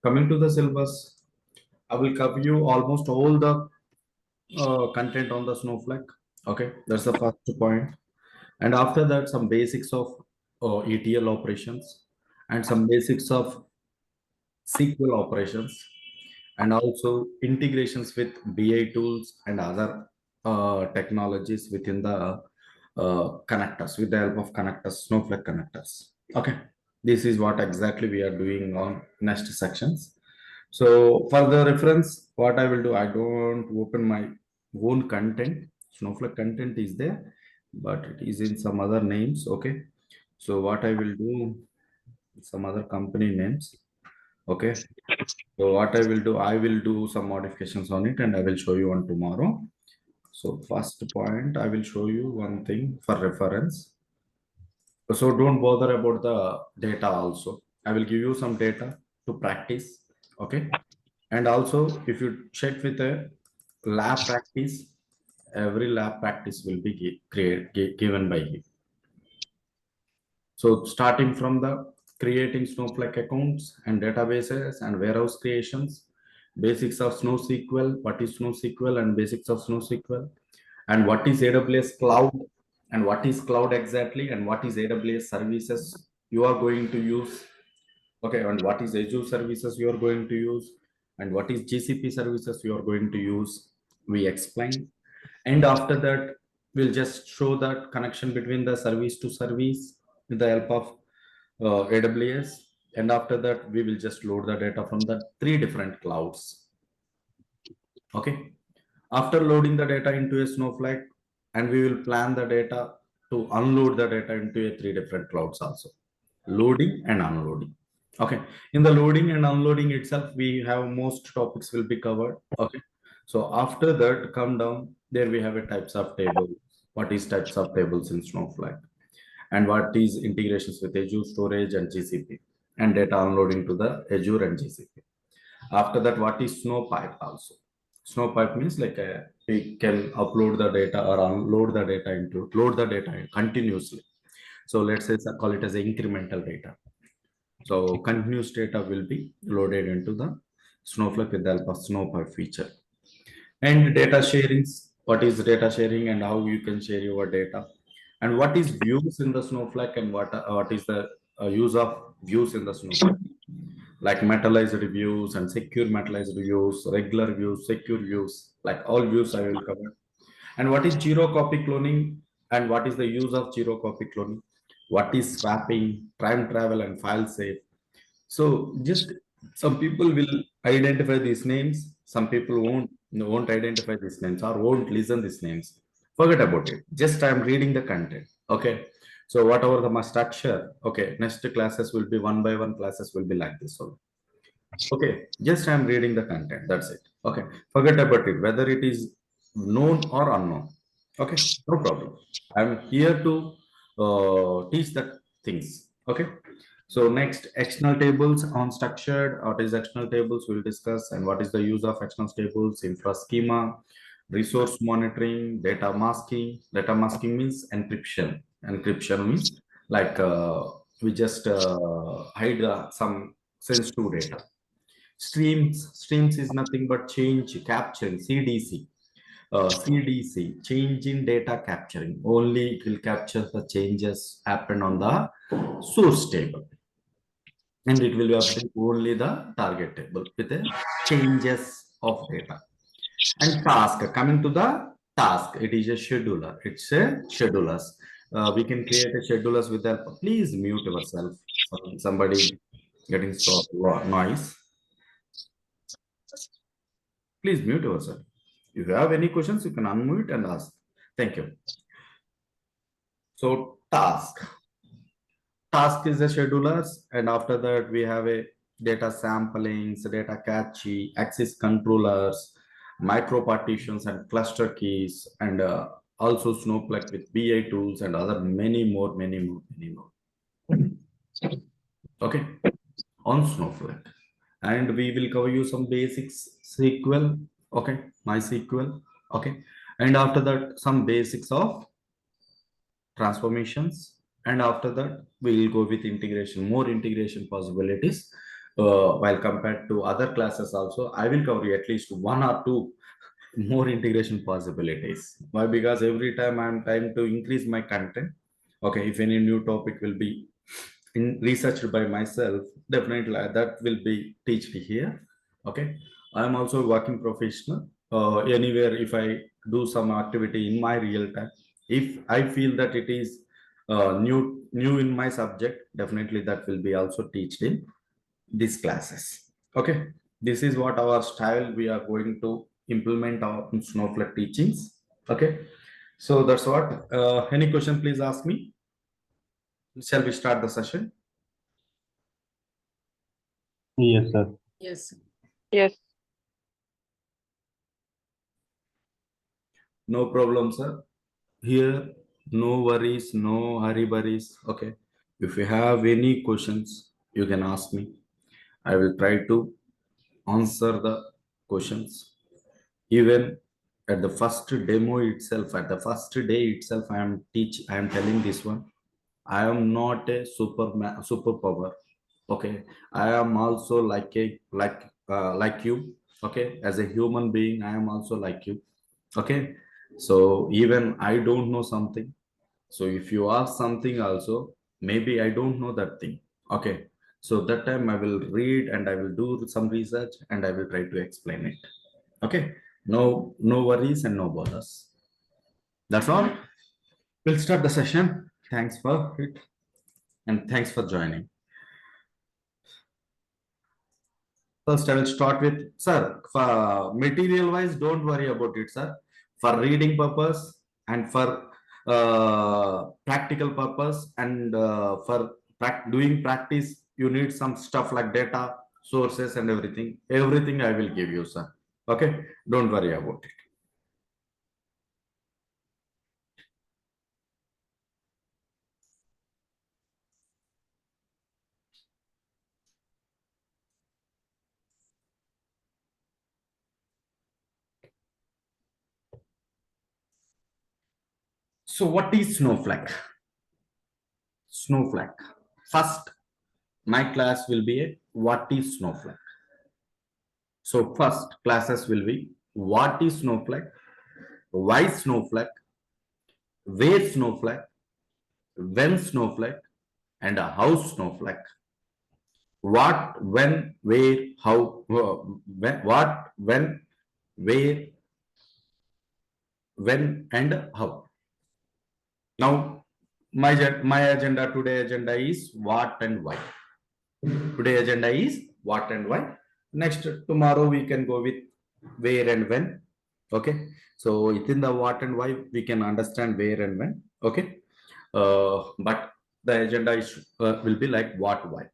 Coming to the syllabus, I will cover you almost all the content on the Snowflake. Okay, that's the first point. And after that, some basics of ETL operations and some basics of SQL operations, and also integrations with BI tools and other technologies within the connectors with the help of connectors, Snowflake connectors. Okay, this is what exactly we are doing on next sections. So for the reference, what I will do, I don't open my own content. Snowflake content is there, but it is in some other names. Okay, so what I will do, some other company names. Okay, so what I will do, I will do some modifications on it and I will show you on tomorrow. So first point, I will show you one thing for reference. So don't bother about the data also. I will give you some data to practice. Okay. And also, if you check with a lab practice, every lab practice will be given by you. So starting from the creating Snowflake accounts and databases and warehouse creations, basics of SnowSQL, what is SnowSQL and basics of SnowSQL, and what is AWS cloud and what is cloud exactly and what is AWS services you are going to use. Okay, and what is Azure services you are going to use and what is GCP services you are going to use. We explain. And after that, we'll just show that connection between the service to service with the help of AWS. And after that, we will just load the data from the 3 different clouds. Okay. After loading the data into a Snowflake, and we will plan the data to unload the data into a 3 different clouds also. Loading and unloading. Okay. In the loading and unloading itself, we have most topics will be covered. Okay. So after that, come down, there we have a types of tables. What is types of tables in Snowflake? And what is integrations with Azure storage and GCP and data unloading to the Azure and GCP. After that, what is Snowpipe also? Snowpipe means like we can upload the data or unload the data into load the data continuously. So let's say call it as incremental data. So continuous data will be loaded into the Snowflake with the help of Snowpipe feature. And data sharing, what is data sharing and how you can share your data. And what is views in the Snowflake and what is the use of views in the Snowflake. Like metallized views and secure metallized views, regular views, secure views, like all views I will cover. And what is zero copy cloning and what is the use of zero copy cloning? What is swapping, time travel, and file save? So just some people will identify these names, some people won't identify these names or won't listen these names. Forget about it. Just I'm reading the content. Okay. So whatever the structure, okay, next classes will be one by one classes will be like this. So okay, just I'm reading the content. That's it. Okay. Forget about it, whether it is known or unknown. Okay, no problem. I'm here to teach the things. Okay. So next, external tables on structured. What is external tables? We'll discuss, and what is the use of external tables, infra schema, resource monitoring, data masking. Data masking means encryption. Encryption means like we just hide some sensitive data. Streams is nothing but change capturing, CDC. CDC, change in data capturing. Only it will capture the changes happen on the source table. And it will be update only the target table with the changes of data. And task, coming to the task, it is a scheduler. It's a schedulers. We can create a schedulers with that. Please mute yourself. Somebody getting so noise. Please mute yourself. If you have any questions, you can unmute and ask. Thank you. So task. Task is the schedulers, and after that we have a data samplings, data cache, access controllers, micro partitions and cluster keys, and also Snowflake with BI tools and other many more. Okay, on Snowflake, and we will cover you some basics SQL. Okay, MySQL. Okay, and after that some basics of transformations, and after that we will go with integration, more integration possibilities while compared to other classes also, I will cover at least one or two more integration possibilities. Why? Because every time I'm trying to increase my content. Okay, if any new topic will be researched by myself, definitely that will be taught here. Okay, I'm also a working professional. Anywhere, if I do some activity in my real time, if I feel that it is new in my subject, definitely that will be also taught in these classes. Okay, this is what our style we are going to implement our Snowflake teachings. Okay, so that's what. Any question, please ask me. Shall we start the session? Yes, sir. Yes. Yes. No problem, sir. Here, no worries, no hurry worries. Okay, if you have any questions, you can ask me. I will try to answer the questions. Even at the first demo itself, at the first day itself, I am telling this one. I am not a superpower. Okay, I am also like you. Okay, as a human being, I am also like you. Okay, so even I don't know something. So if you ask something also, maybe I don't know that thing. Okay, so that time I will read and I will do some research and I will try to explain it. Okay, no worries and no bothers. That's all. We'll start the session. Thanks for it and thanks for joining. First, I will start with, sir, for material wise, don't worry about it, sir. For reading purpose and for practical purpose and for doing practice, you need some stuff like data, sources and everything. Everything I will give you, sir. Okay, don't worry about it. So what is Snowflake? Snowflake. First, my class will be a what is Snowflake. So first classes will be what is Snowflake, why Snowflake, where Snowflake, when Snowflake, and how Snowflake. What, when, where, how, what, where, when, and how. Now, my agenda today agenda is what and why. Today agenda is what and why. Next, tomorrow we can go with where and when. Okay. So within the what and why, we can understand where and when. Okay. But the agenda is will be like what, why.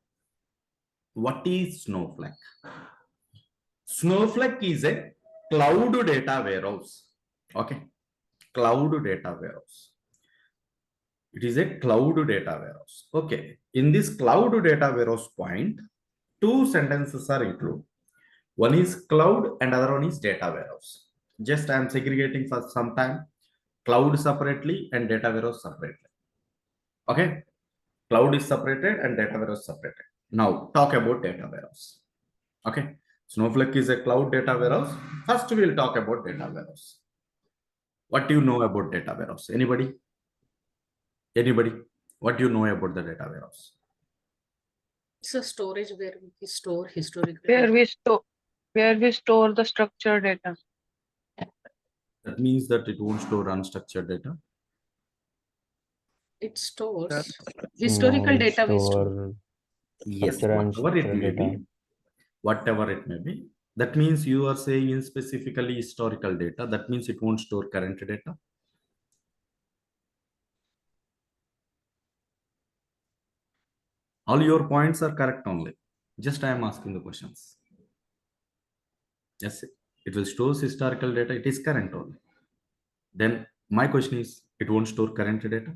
What is Snowflake? Snowflake is a cloud data warehouse. Okay. Cloud data warehouse. It is a cloud data warehouse. Okay. In this cloud data warehouse point, two sentences are included. One is cloud and other one is data warehouse. Just I am segregating for some time. Cloud separately and data warehouse separately. Okay. Cloud is separated and data warehouse separated. Now talk about data warehouse. Okay. Snowflake is a cloud data warehouse. First we'll talk about data warehouse. What do you know about data warehouse? Anybody? Anybody? What do you know about the data warehouse? It's a storage where we store historical Where data. we store the structured data. That means that it won't store unstructured data. It stores historical data we store. Store Yes, structure and whatever it structured may data. be. Whatever it may be. That means you are saying in specifically historical data. That means it won't store current data. All your points are correct only. Just I am asking the questions. Yes, it will store historical data. It is current only. Then my question is, it won't store current data.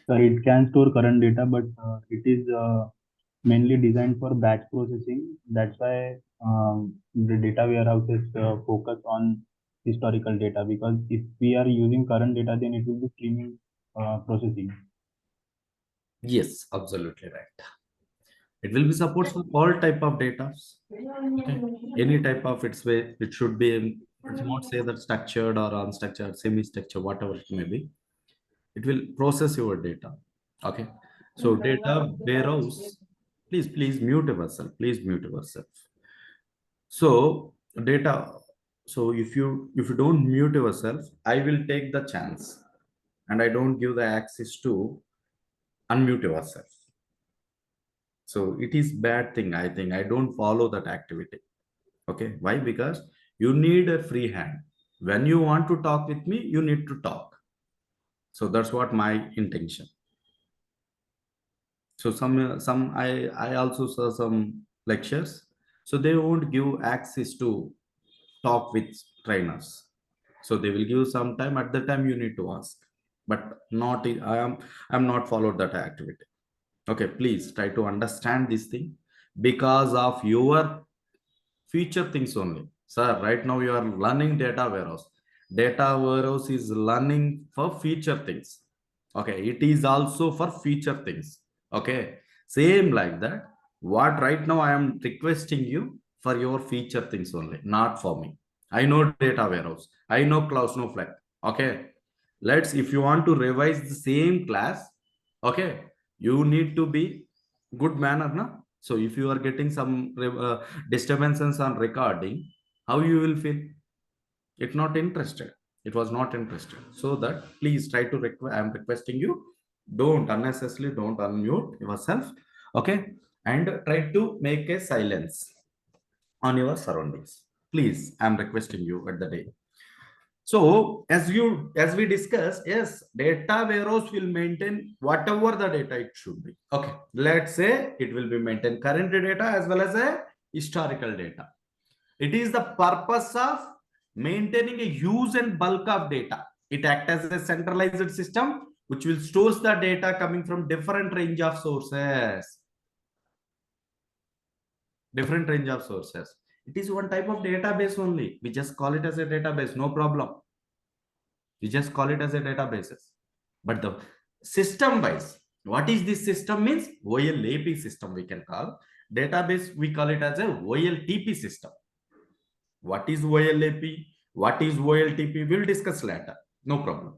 So it can store current data, but it is mainly designed for batch processing. That's why the data warehouses focus on historical data, because if we are using current data, then it will be streaming processing. Yes, absolutely right. It will be supports for all type of data. Okay. Any type of its way, it should be, it will not say that structured or unstructured, semi-structured, whatever it may be. It will process your data. Okay. So data warehouse, please mute yourself. Please mute yourself. So data. So if you don't mute yourself, I will take the chance, and I don't give the access to unmute yourself. So it is bad thing. I think I don't follow that activity. Okay. Why? Because you need a free hand. When you want to talk with me, you need to talk. So that's what my intention. So some I also saw some lectures. So they won't give access to talk with trainers. So they will give some time. At the time you need to ask, but not I'm not followed that activity. Okay, please try to understand this thing because of your future things only. Sir, right now you are learning data warehouse. Data warehouse is learning for future things. Okay, it is also for future things. Okay, same like that. What right now I am requesting you for your future things only, not for me. I know data warehouse. I know cloud Snowflake. Okay, let's, if you want to revise the same class, okay, you need to be good manner, na? So if you are getting some disturbances on recording, how you will feel? It not interested. It was not interested. So that please try to request. I am requesting you, don't unnecessarily don't unmute yourself. Okay, and try to make a silence on your surroundings. Please, I am requesting you at the day. So as we discussed, yes, data warehouse will maintain whatever the data it should be. Okay, let's say it will be maintain current data as well as a historical data. It is the purpose of maintaining a huge and bulk of data. It acts as a centralized system which will stores the data coming from different range of sources. Different range of sources. It is one type of database only. We just call it as a database, no problem. We just call it as a database. But the system wise, what is this system means? OLAP system we can call. Database, we call it as a OLTP system. What is OLAP? What is OLTP? We'll discuss later. No problem.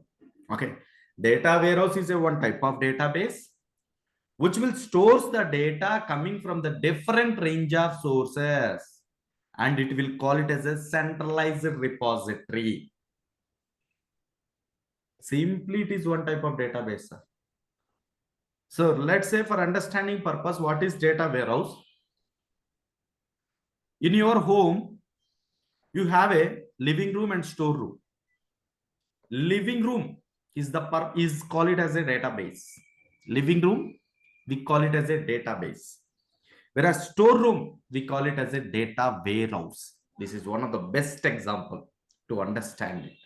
Okay. Data warehouse is a one type of database which will stores the data coming from the different range of sources, and it will call it as a centralized repository. Simply, it is one type of database. So let's say for understanding purpose, what is data warehouse? In your home, you have a living room and storeroom. Living room is call it as a database. Living room, we call it as a database. Whereas storeroom, we call it as a data warehouse. This is one of the best example to understand it.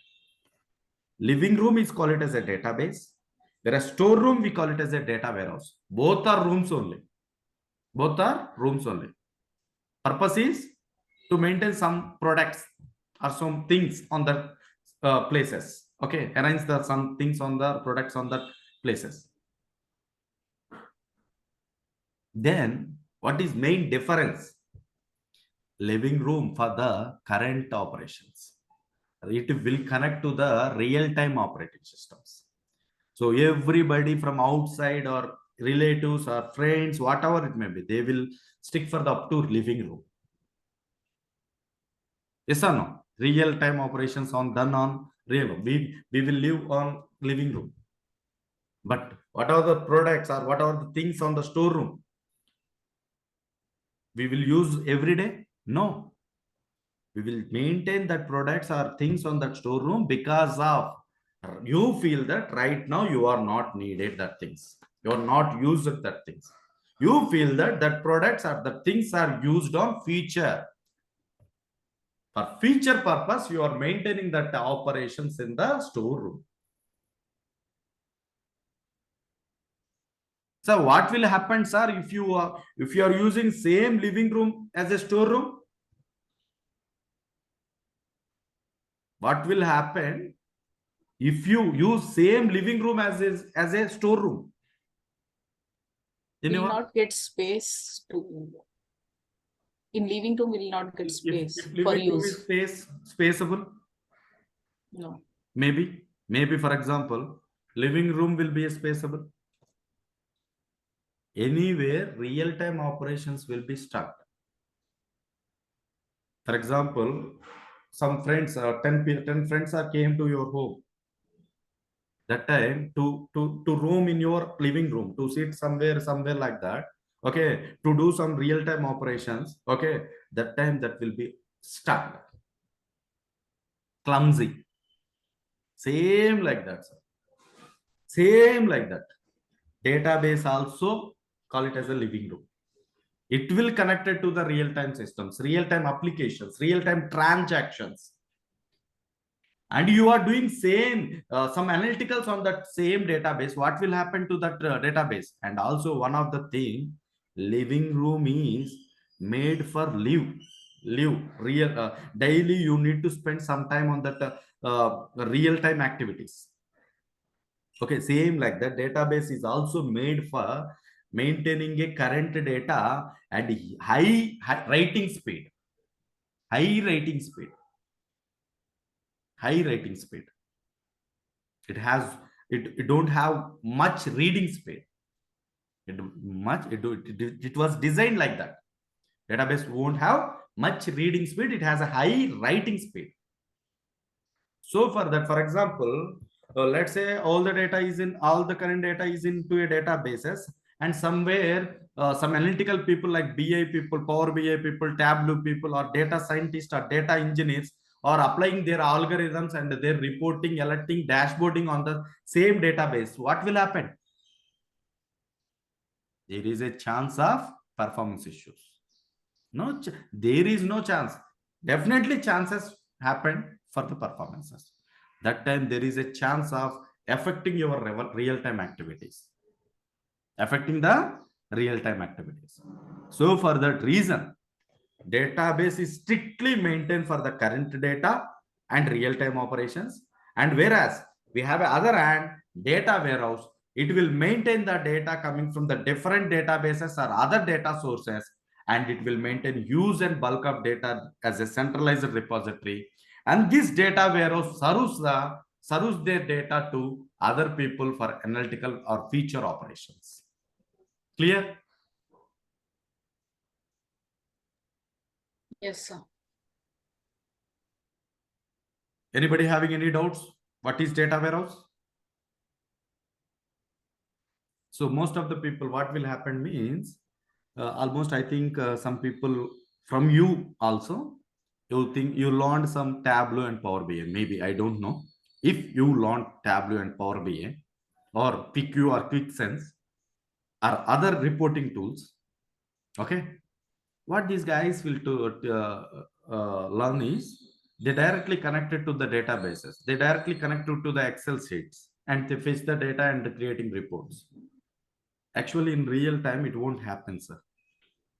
Living room is called it as a database. Whereas storeroom, we call it as a data warehouse. Both are rooms only. Both are rooms only. Purpose is to maintain some products or some things on the places. Okay, arrange some things on the products on the places. Then what is main difference? Living room for the current operations. It will connect to the real-time operating systems. So everybody from outside or relatives or friends, whatever it may be, they will stick for the up to living room. Yes or no? Real-time operations on done on real room. We will live on living room. But what are the products or what are the things on the storeroom? We will use every day? No. We will maintain that products or things on that storeroom because of you feel that right now you are not needed that things. You are not used that things. You feel that products or the things are used on future. For future purpose, you are maintaining that operations in the storeroom. So what will happen, sir, if you are using same living room as a storeroom? What will happen if you use same living room as a storeroom? In Will your not get space to, in living room will not get space if for living room use. is spaceable, No. maybe for example, living room will be a spaceable. Anywhere real-time operations will be stuck. For example, some friends, 10 friends are came to your home. That time to roam in your living room, to sit somewhere like that. Okay, to do some real-time operations. Okay, that time that will be stuck, clumsy. Same like that, sir. Same like that. Database also call it as a living room. It will connected to the real-time systems, real-time applications, real-time transactions. And you are doing same some analyticals on that same database. What will happen to that database? And also one of the thing, living room is made for live real daily. You need to spend some time on that real-time activities. Okay, same like that. Database is also made for maintaining a current data and high writing speed, high writing speed, high writing speed. It don't have much reading speed. It was designed like that. Database won't have much reading speed. It has a high writing speed. So for that, for example, let's say all the current data is into a databases, and somewhere some analytical people like BI people, Power BI people, Tableau people, or data scientists or data engineers are applying their algorithms and they're reporting, alerting, dashboarding on the same database. What will happen? There is a chance of performance issues. There is no chance. Definitely chances happen for the performances. That time there is a chance of affecting your real-time activities. Affecting the real-time activities. So for that reason, database is strictly maintained for the current data and real-time operations. And whereas we have other hand, data warehouse, it will maintain the data coming from the different databases or other data sources, and it will maintain use and bulk of data as a centralized repository. And this data warehouse serves their data to other people for analytical or feature operations. Clear? Yes, sir. Anybody having any doubts? What is data warehouse? So most of the people, what will happen means, almost I think some people from you also, you think you learned some Tableau and Power BI. Maybe, I don't know. If you learned Tableau and Power BI or PQ or QuickSense or other reporting tools, okay, what these guys will learn is they directly connected to the databases. They directly connected to the Excel sheets and they fetch the data and creating reports. Actually, in real time, it won't happen, sir.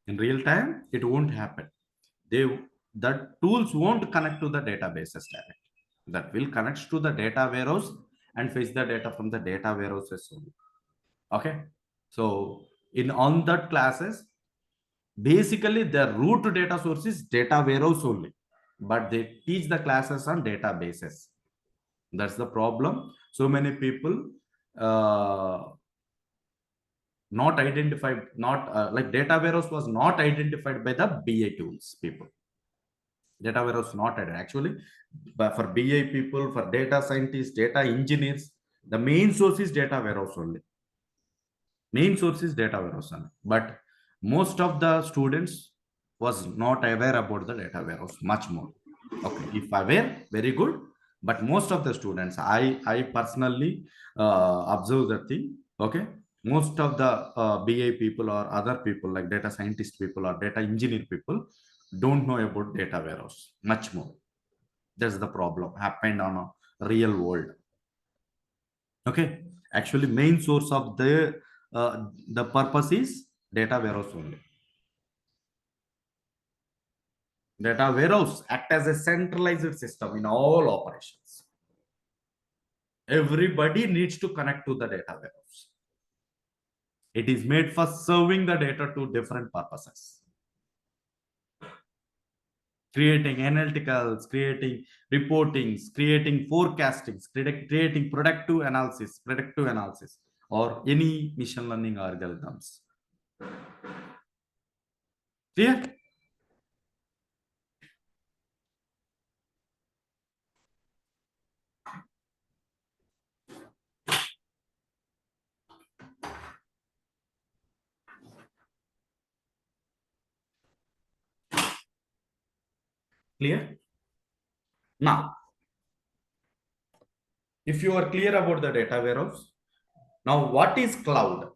In real time, it won't happen. The tools won't connect to the databases directly. That will connect to the data warehouse and fetch the data from the data warehouses only. Okay. So in on that classes, basically the root data source is data warehouse only, but they teach the classes on databases. That's the problem. So many people not identified, not like data warehouse was not identified by the BI tools people. Data warehouse not added actually, but for BI people, for data scientists, data engineers, the main source is data warehouse only. Main source is data warehouse only. But most of the students was not aware about the data warehouse much more. Okay, if aware, very good. But most of the students, I personally observe the thing. Okay, most of the BI people or other people like data scientist people or data engineer people don't know about data warehouse much more. That's the problem happened on a real world. Okay, actually main source of the purpose is data warehouse only. Data warehouse act as a centralized system in all operations. Everybody needs to connect to the data warehouse. It is made for serving the data to different purposes. Creating analyticals, creating reportings, creating forecastings, creating predictive analysis, or any machine learning algorithms. Clear? Clear? Now, if you are clear about the data warehouse, now what is cloud?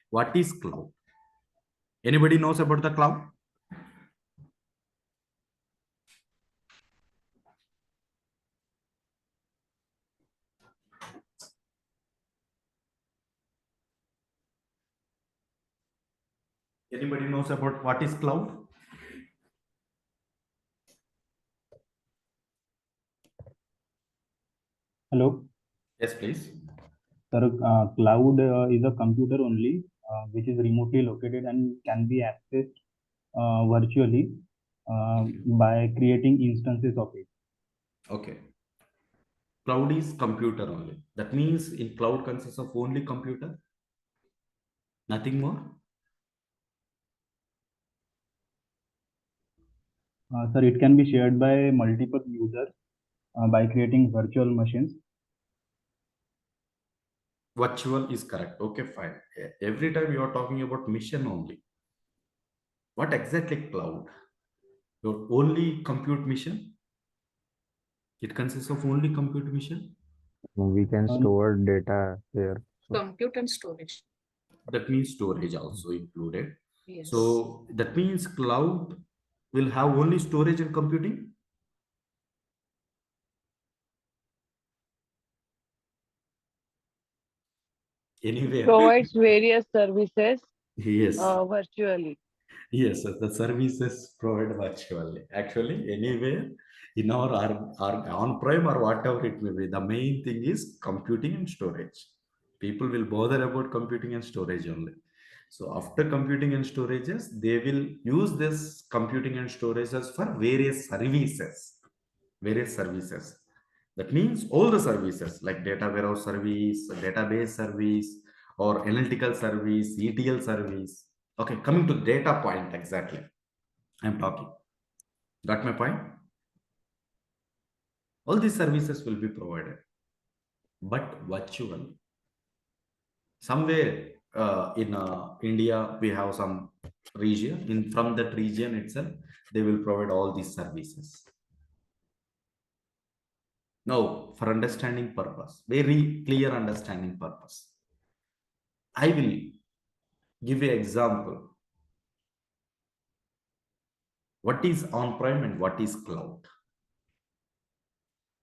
What is cloud? Anybody knows about the cloud? Anybody knows about what is cloud? Hello. Yes, please. Sir, cloud is a computer only, which is remotely located and can be accessed virtually by creating instances of it. Okay. Cloud is computer only. That means in cloud consists of only computer, nothing more. Sir, it can be shared by multiple users by creating virtual machines. Virtual is correct. Okay, fine. Every time you are talking about mission only. What exactly cloud? Your only compute mission? It consists of only compute mission. We can store data there. So Compute and storage. That means storage also included. Yes. So that means cloud will have only storage and computing. Anyway, Provides various services yes. virtually. Yes, the services provided virtually. Actually, anywhere in our on-prem or whatever it may be, the main thing is computing and storage. People will bother about computing and storage only. So after computing and storages, they will use this computing and storages for various services. Various services. That means all the services like data warehouse service, database service, or analytical service, ETL service. Okay, coming to data point exactly. I'm talking. Got my point? All these services will be provided, but virtual. Somewhere in India, we have some region. From that region itself, they will provide all these services. Now, for understanding purpose, very clear understanding purpose, I will give an example. What is on-prem and what is cloud?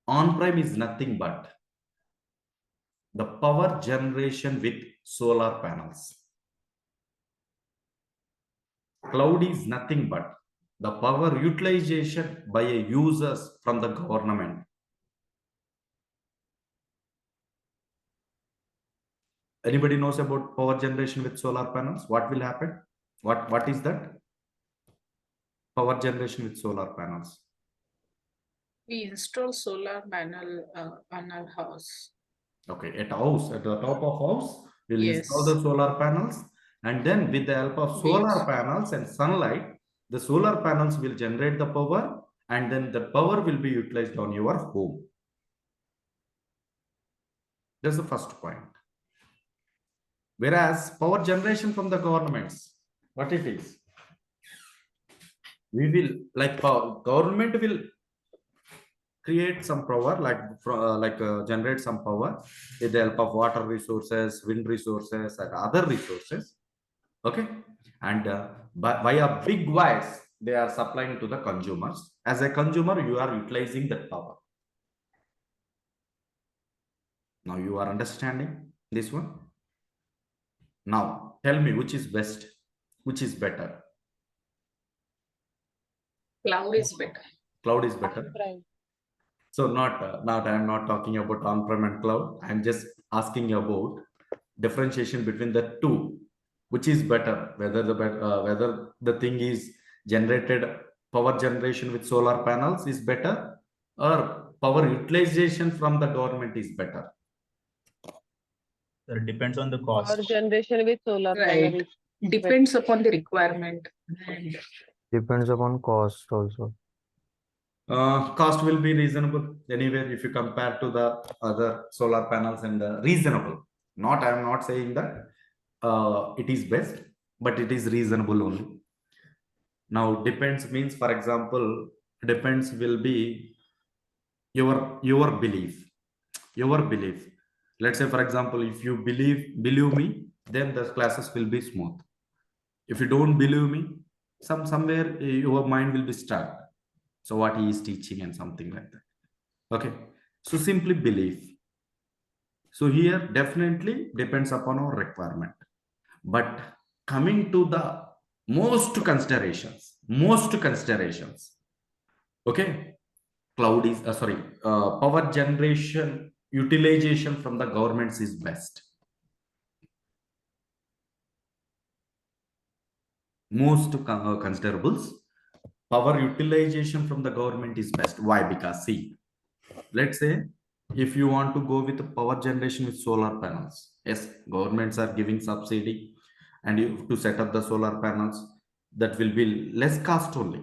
On-prem is nothing but the power generation with solar panels. Cloud is nothing but the power utilization by users from the government. Anybody knows about power generation with solar panels? What will happen? What is that? Power generation with solar panels. We install solar panel on our house. Okay, at house, at the top of house, we'll Yes. install the solar panels, and then with the help of solar panels and sunlight, the solar panels will generate the power, and then the power will be utilized on your home. That's the first point. Whereas power generation from the governments, what it is? We will, like government will create some power, generate some power with the help of water resources, wind resources, and other resources. Okay, and via big wires, they are supplying to the consumers. As a consumer, you are utilizing that power. Now you are understanding this one. Now tell me which is best, which is better. Cloud is better. Cloud is better. Right. So not I'm not talking about on-prem and cloud. I'm just asking about differentiation between the two, which is better, whether the thing is generated, power generation with solar panels is better, or power utilization from the government is better. It depends on the Power cost. generation with solar panel Right. is Depends upon the requirement. And Depends upon cost also. Cost will be reasonable anywhere if you compare to the other solar panels, and reasonable. I'm not saying that it is best, but it is reasonable only. Now depends means, for example, depends will be your belief. Let's say, for example, if you believe me, then the classes will be smooth. If you don't believe me, somewhere your mind will be stuck. So what he is teaching and something like that. Okay, so simply believe. So here definitely depends upon our requirement. But coming to the most considerations, okay, cloud is power generation utilization from the governments is best. Most considerables, power utilization from the government is best. Why? Because see, let's say if you want to go with the power generation with solar panels, yes, governments are giving subsidy, and you to set up the solar panels, that will be less cost only.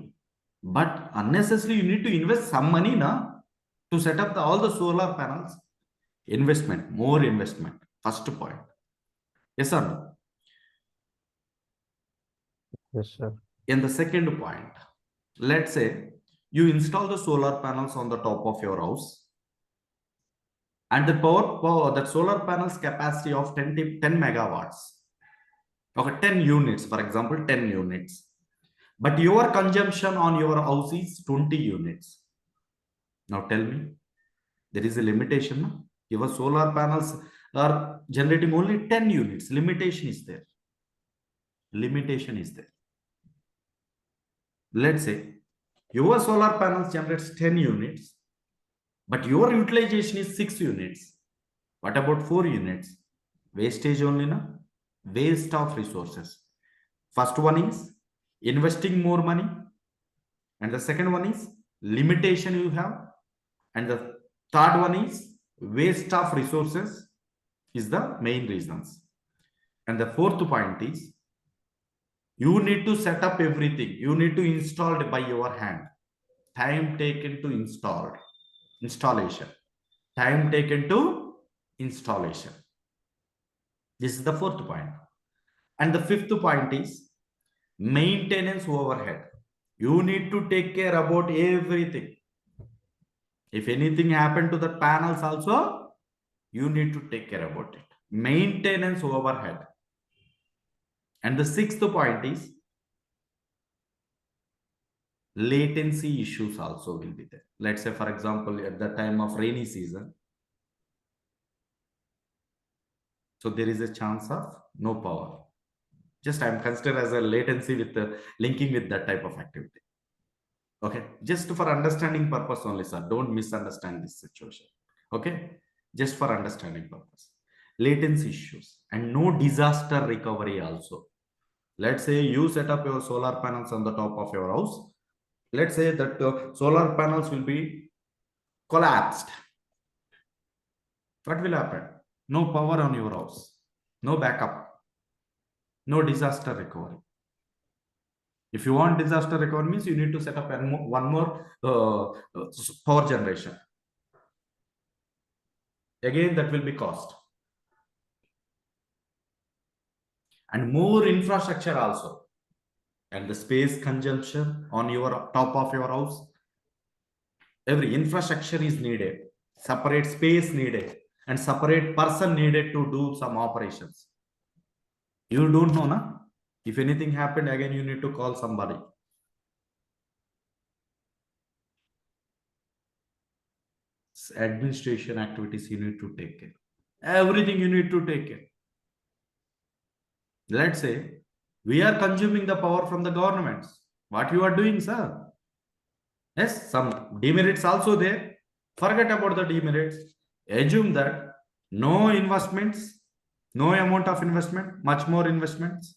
But unnecessarily you need to invest some money now to set up all the solar panels. Investment, more investment. First point. Yes or no? Yes, sir. In the second point, let's say you install the solar panels on the top of your house, and the power that solar panels capacity of 10 megawatts. Okay, 10 units, for example, 10 units. But your consumption on your house is 20 units. Now tell me, there is a limitation. No? Your solar panels are generating only 10 units. Limitation is there. Let's say your solar panels generates 10 units, but your utilization is 6 units. What about 4 units? Wastage only, na? Waste of resources. First one is investing more money, and the second one is limitation you have, and the third one is waste of resources is the main reasons. And the fourth point is you need to set up everything. You need to install it by your hand. Time taken to installation. Time taken to installation. This is the fourth point. And the fifth point is maintenance overhead. You need to take care about everything. If anything happened to the panels also, you need to take care about it. Maintenance overhead. And the sixth point is latency issues also will be there. Let's say, for example, at the time of rainy season, so there is a chance of no power. Just I'm considered as a latency with the linking with that type of activity. Okay, just for understanding purpose only, sir. Don't misunderstand this situation. Okay, just for understanding purpose. Latency issues and no disaster recovery also. Let's say you set up your solar panels on the top of your house. Let's say that solar panels will be collapsed. What will happen? No power on your house, no backup, no disaster recovery. If you want disaster recovery means you need to set up one more power generation. Again, that will be cost. And more infrastructure also. And the space consumption on your top of your house. Every infrastructure is needed. Separate space needed. And separate person needed to do some operations. You don't know, na? If anything happened, again, you need to call somebody. Administration activities you need to take care. Everything you need to take care. Let's say we are consuming the power from the governments. What you are doing, sir? Yes, some demerits also there. Forget about the demerits. Assume that no investments, No amount of investment, much more investments.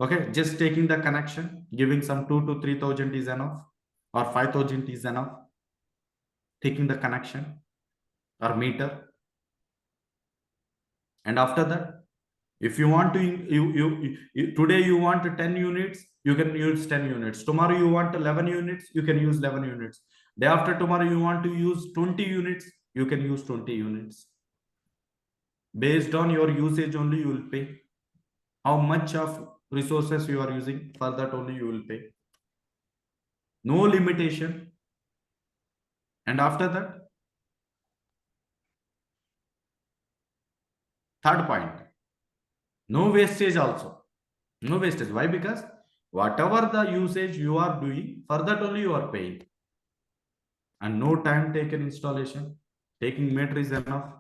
Okay, just taking the connection, giving some 2 to 3,000 is enough, or 5,000 is enough. Taking the connection or meter, and after that, if you want to, today you want 10 units, you can use 10 units. Tomorrow you want 11 units, you can use 11 units. Day after tomorrow you want to use 20 units, you can use 20 units. Based on your usage only you will pay. How much of resources you are using, for that only you will pay. No limitation. And after that, third point, no wastage also. No wastage. Why? Because whatever the usage you are doing, for that only you are paying. And no time taken installation. Taking meter is enough.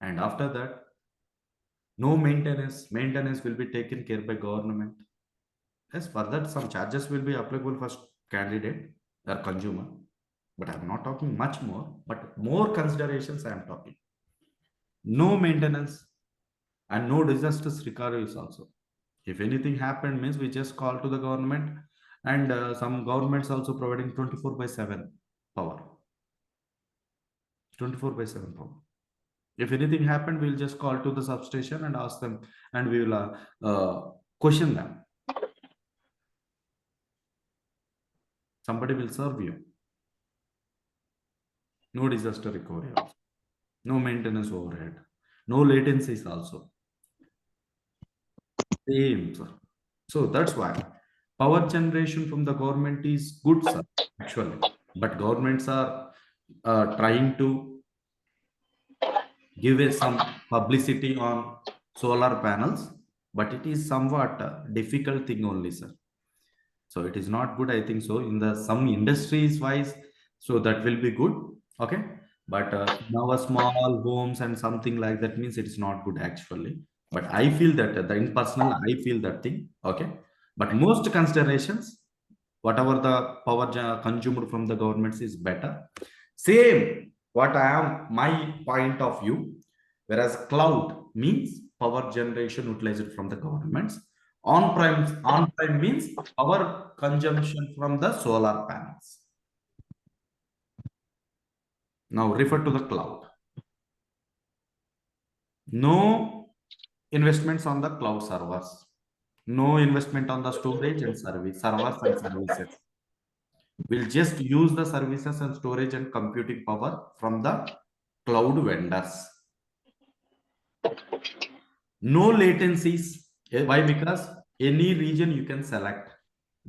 And after that, no maintenance. Maintenance will be taken care by government. Yes, for that some charges will be applicable for candidate or consumer. But I'm not talking much more, but more considerations I am talking. No maintenance and no disasters recoveries also. If anything happened means we just call to the government, and some governments also providing 24/7 power. 24/7 power. If anything happened, we'll just call to the substation and ask them, and we will question them. Somebody will serve you. No disaster recovery also. No maintenance overhead. No latencies also. Same, sir. So that's why power generation from the government is good, sir, actually. But governments are trying to give us some publicity on solar panels, but it is somewhat a difficult thing only, sir. So it is not good, I think so. In the some industries wise, so that will be good, okay. But now a small homes and something like that means it is not good actually. But I feel that the in personal, I feel that thing, okay. But most considerations, whatever the power consumed from the governments is better. Same, what I am my point of view. Whereas cloud means power generation utilized from the governments. On-prem means power consumption from the solar panels. Now refer to the cloud. No investments on the cloud servers. No investment on the storage and servers and services. We'll just use the services and storage and computing power from the cloud vendors. No latencies. Why? Because any region you can select.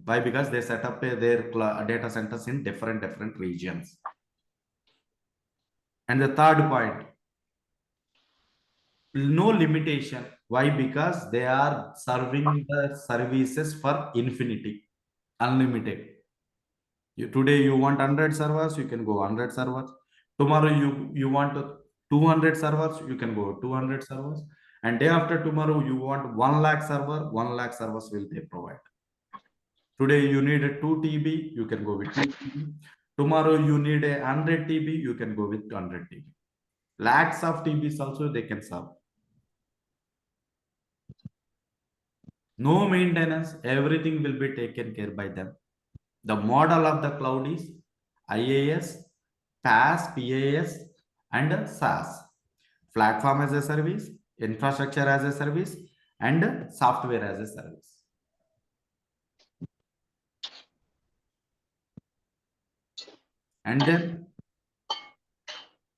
Why? Because they set up their data centers in different regions. And the third point, no limitation. Why? Because they are serving the services for infinity, unlimited. Today you want 100 servers, you can go 100 servers. Tomorrow you want 200 servers, you can go 200 servers. And day after tomorrow you want 1 lakh server, 1 lakh servers will they provide. Today you need a 2 TB, you can go with 2 TB. Tomorrow you need a 100 TB, you can go with 100 TB. Lakhs of TBs also they can serve. No maintenance, everything will be taken care by them. The model of the cloud is IaaS, PaaS, PaaS, and SaaS. Platform as a service, infrastructure as a service, and software as a service. And then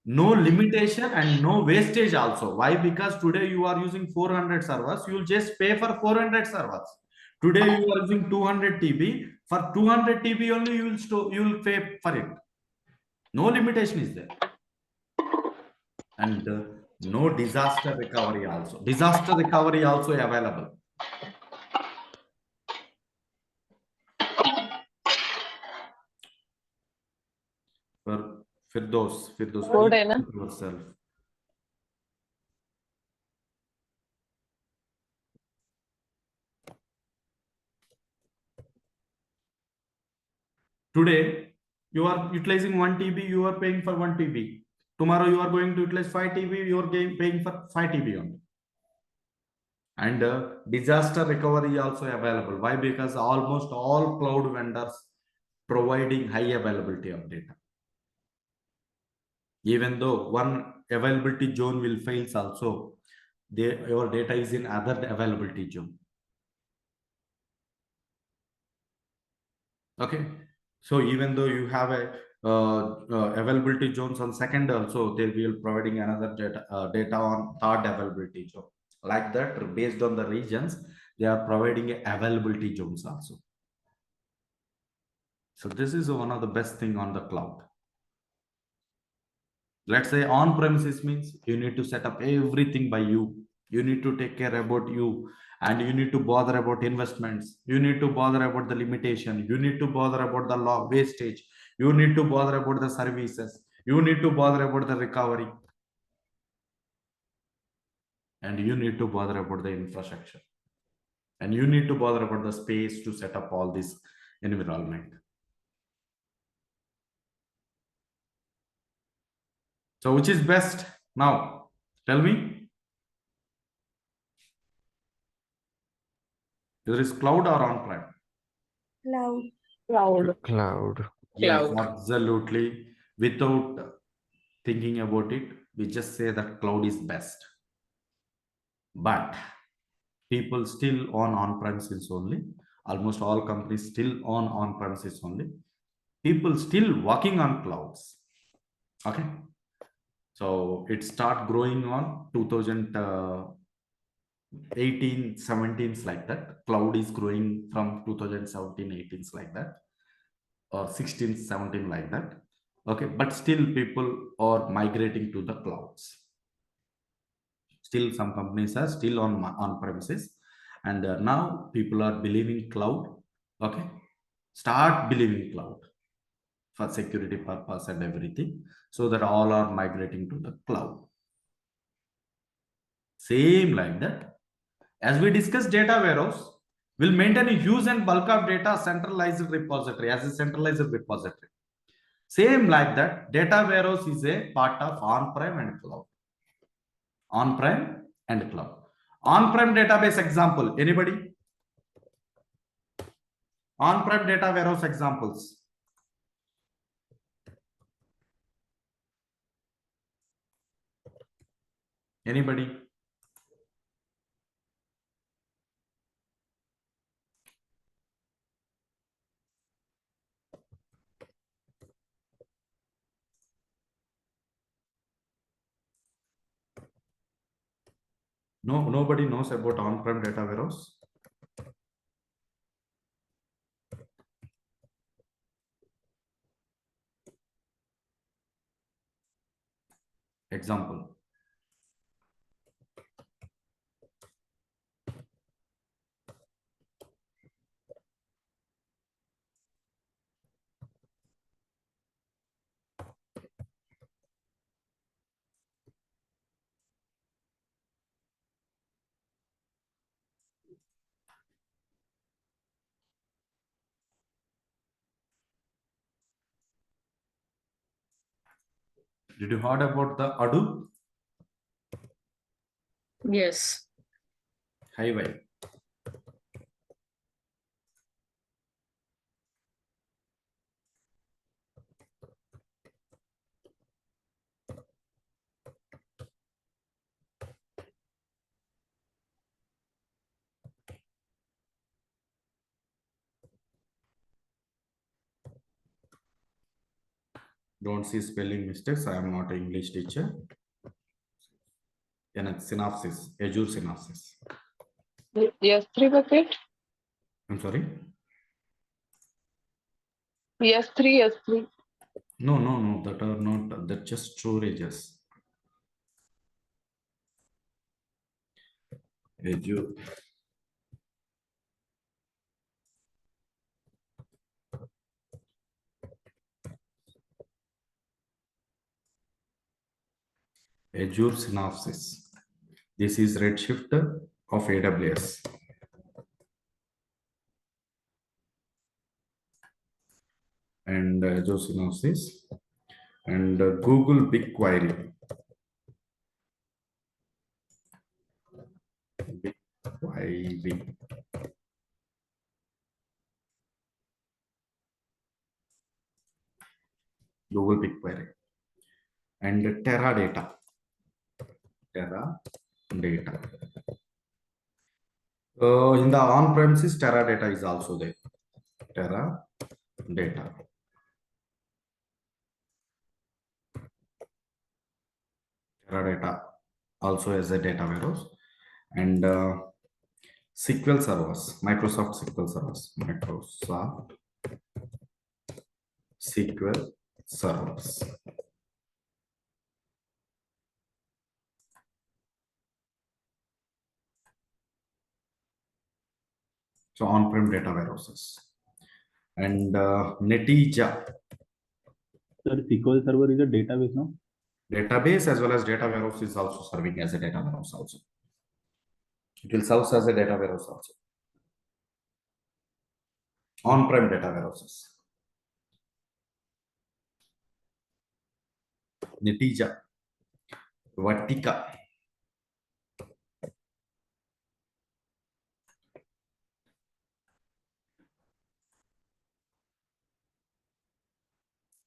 no limitation and no wastage also. Why? Because today you are using 400 servers, you will just pay for 400 servers. Today you are using 200 TB, for 200 TB only you will pay for it. No limitation is there. And no disaster recovery also. Disaster recovery also available. For Firdos, Good है ना? yourself. Today, you are utilizing 1 TB, you are paying for 1 TB. Tomorrow you are going to utilize 5 TB, you are paying for 5 TB only. And disaster recovery also available. Why? Because almost all cloud vendors providing high availability of data. Even though one availability zone will fail also, your data is in other availability zone. Okay, so even though you have a availability zones on second, also they will providing another data on third availability zone. Like that, based on the regions, they are providing availability zones also. So this is one of the best thing on the cloud. Let's say on premises means you need to set up everything by you. You need to take care about you, and you need to bother about investments. You need to bother about the limitation. You need to bother about the law wastage. You need to bother about the services. You need to bother about the recovery. And you need to bother about the infrastructure. And you need to bother about the space to set up all this environment. So which is best now? Tell me. There is cloud or on-prem? Cloud. Cloud. Yes, Cloud. absolutely. Without thinking about it, we just say that cloud is best. But people still on-premises only. Almost all companies still on-premises only. People still working on clouds. Okay. So it start growing on 2018, 17 like that. Cloud is growing from 2017, 18 like that, or 16, 17 like that. Okay, but still people are migrating to the clouds. Still some companies are still on premises, and now people are believing cloud. Okay, start believing cloud for security purpose and everything, so that all are migrating to the cloud. Same like that, as we discussed, data warehouse will maintain a huge and bulk of data centralized repository as a centralized repository. Same like that, data warehouse is a part of on-prem and cloud. On-prem and cloud. On-prem database example, anybody? On-prem data warehouse examples. Anybody? No, nobody knows about on-prem data warehouse. Example. Did you heard about the Hadoop? Yes. Highway. Don't see spelling mistakes. I am not an English teacher. And synopsis, Azure synopsis. S3 bucket? I'm sorry. S3, S3. No, that are not, that just storages. Azure. Azure synopsis. This is Redshift of AWS. And Azure synopsis. and Google BigQuery. BigQuery. Google BigQuery. And Teradata. Teradata. In the on-premises, Teradata is also there. Teradata. Teradata also as a data warehouse. And SQL servers, Microsoft SQL servers, Microsoft SQL servers. So on-prem data warehouses. And Netija. Sir, SQL Server is a database, no? Database as well as data warehouse is also serving as a data warehouse also. It will serve as a data warehouse also. On-prem data warehouses. Netija. Vatika.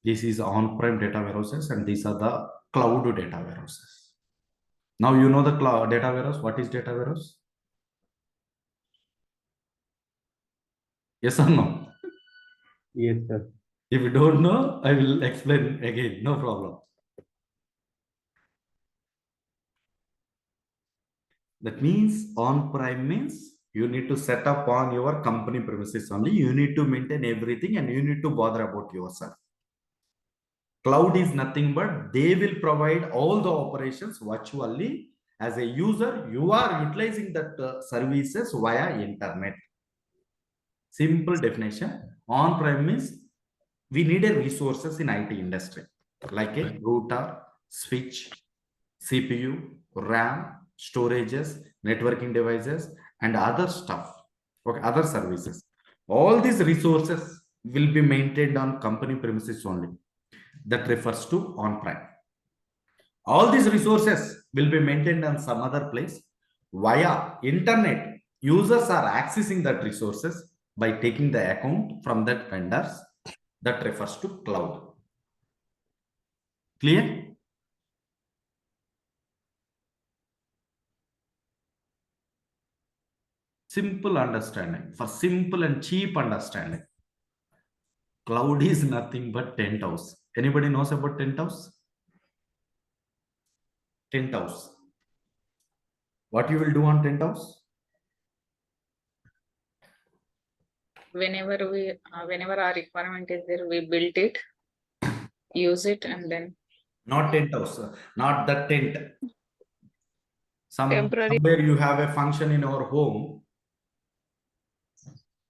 This is on-prem data warehouses and these are the cloud data warehouses. Now you know the cloud data warehouse. What is data warehouse? Yes or no? Yes, sir. If you don't know, I will explain again. No problem. That means on-prem means you need to set up on your company premises only. You need to maintain everything and you need to bother about yourself. Cloud is nothing but they will provide all the operations virtually. As a user, you are utilizing that services via internet. Simple definition. On-prem means we needed resources in IT industry like a router, switch, CPU, RAM, storages, networking devices, and other stuff, okay, other services. All these resources will be maintained on company premises only. That refers to on-prem. All these resources will be maintained on some other place via internet. Users are accessing that resources by taking the account from that vendors. That refers to cloud. Clear? Simple understanding. For simple and cheap understanding, cloud is nothing but tent house. Anybody knows about tent house? Tent house. What you will do on tent house? Whenever our requirement is there, we build it, use it, and then Not tent house, not the tent. Temporary. Somewhere you have a function in our home,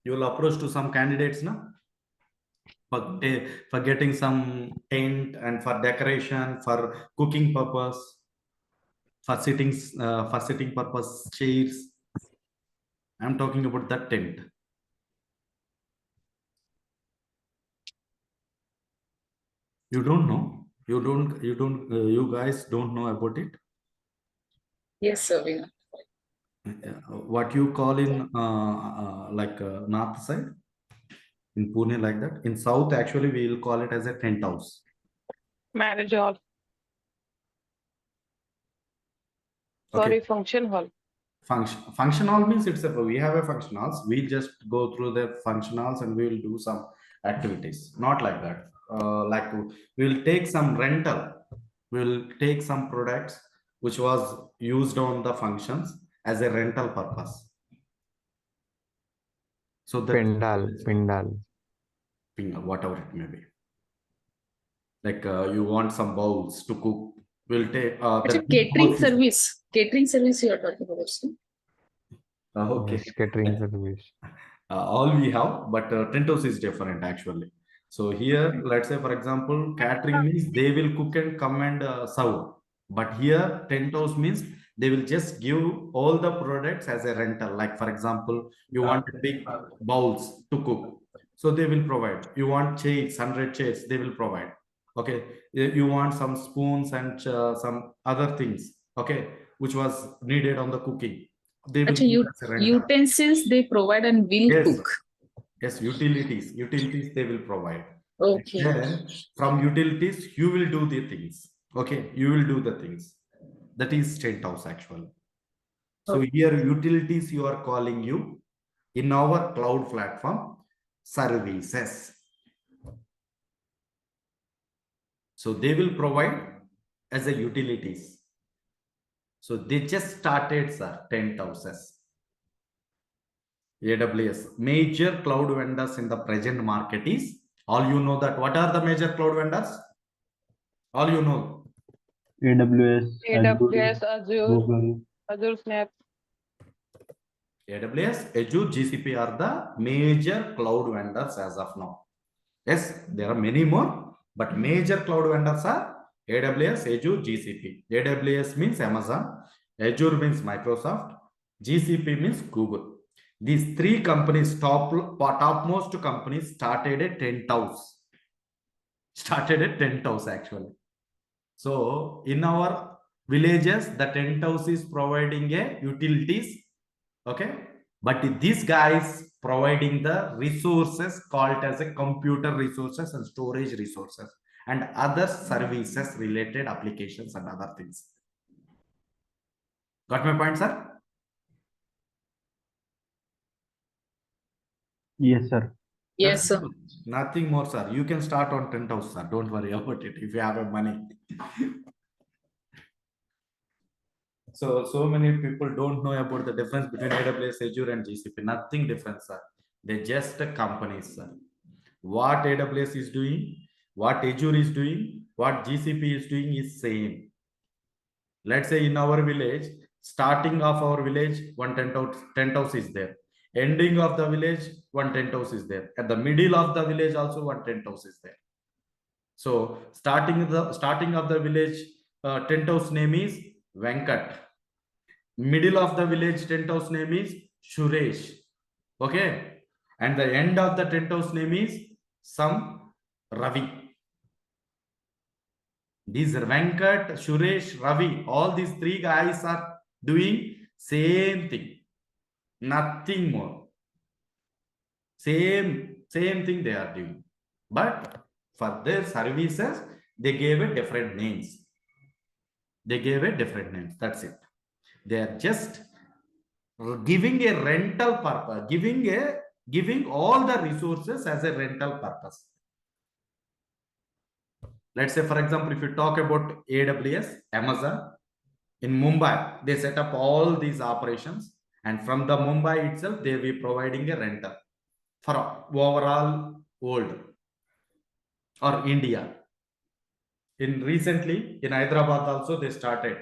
you will approach to some candidates, no? For getting some tent and for decoration, for cooking purpose, for sitting purpose, chairs. I'm talking about that tent. You don't know. You guys don't know about it. yes, sir, we know. What you call in north side in Pune like that. In south, actually, we will call it as a tent house. Marriage hall. Okay. Sorry, function hall. Function hall means we have a function halls. We'll just go through the function halls and we will do some activities. Not like that. Like we'll take some rental. We'll take some products which was used on the functions as a rental purpose. So that Pindal. whatever it may be. Like you want some bowls to cook. We'll take It's a catering service. Catering service you are talking about, sir. Okay. Yes, catering service. All we have, but tent house is different actually. So here, let's say for example, catering means they will cook and come and serve. But here, tent house means they will just give all the products as a rental. Like for example, you want big bowls to cook, so they will provide. You want chairs, 100 chairs, they will provide. Okay, you want some spoons and some other things, okay, which was needed on the cooking. They will Actually, give as a rental. utensils they provide and will Yes, cook. yes, utilities they will provide. Okay. Then from utilities you will do the things. Okay, you will do the things. That is state house actually. So Okay. here utilities you are calling you in our cloud platform services. So they will provide as a utilities. So they just started, sir, 10,000. AWS major cloud vendors in the present market is, all you know that what are the major cloud vendors? All you know. AWS, AWS, Azure, Google. Azure Snap. AWS, Azure, GCP are the major cloud vendors as of now. Yes, there are many more, but major cloud vendors are AWS, Azure, GCP. AWS means Amazon, Azure means Microsoft, GCP means Google. These three companies, topmost companies, started at 10,000. Started at 10,000 actually. So in our villages, the 10,000 is providing a utilities, okay, but these guys providing the resources called as a computer resources and storage resources and other services related applications and other things. Got my point, sir? Yes, sir. Yes, sir. Nothing more, sir. You can start on 10,000, sir. Don't worry about it if you have a money. So many people don't know about the difference between AWS, Azure, and GCP. Nothing different, sir. They're just companies, sir. What AWS is doing, what Azure is doing, what GCP is doing is same. Let's say in our village, starting of our village, one 10,000 is there. Ending of the village, one 10,000 is there. At the middle of the village, also one 10,000 is there. So starting of the village, 10,000 name is Venkat. Middle of the village 10,000 name is Suresh. Okay. And the end of the 10,000 name is some Ravi. These Venkat, Suresh, Ravi, all these three guys are doing same thing. Nothing more. Same thing they are doing. But for their services, they gave it different names. They gave it different names. That's it. They are just giving a rental purpose, giving all the resources as a rental purpose. Let's say, for example, if you talk about AWS, Amazon, in Mumbai, they set up all these operations, and from the Mumbai itself, they will be providing a rental for overall world or India. In recently in Hyderabad also they started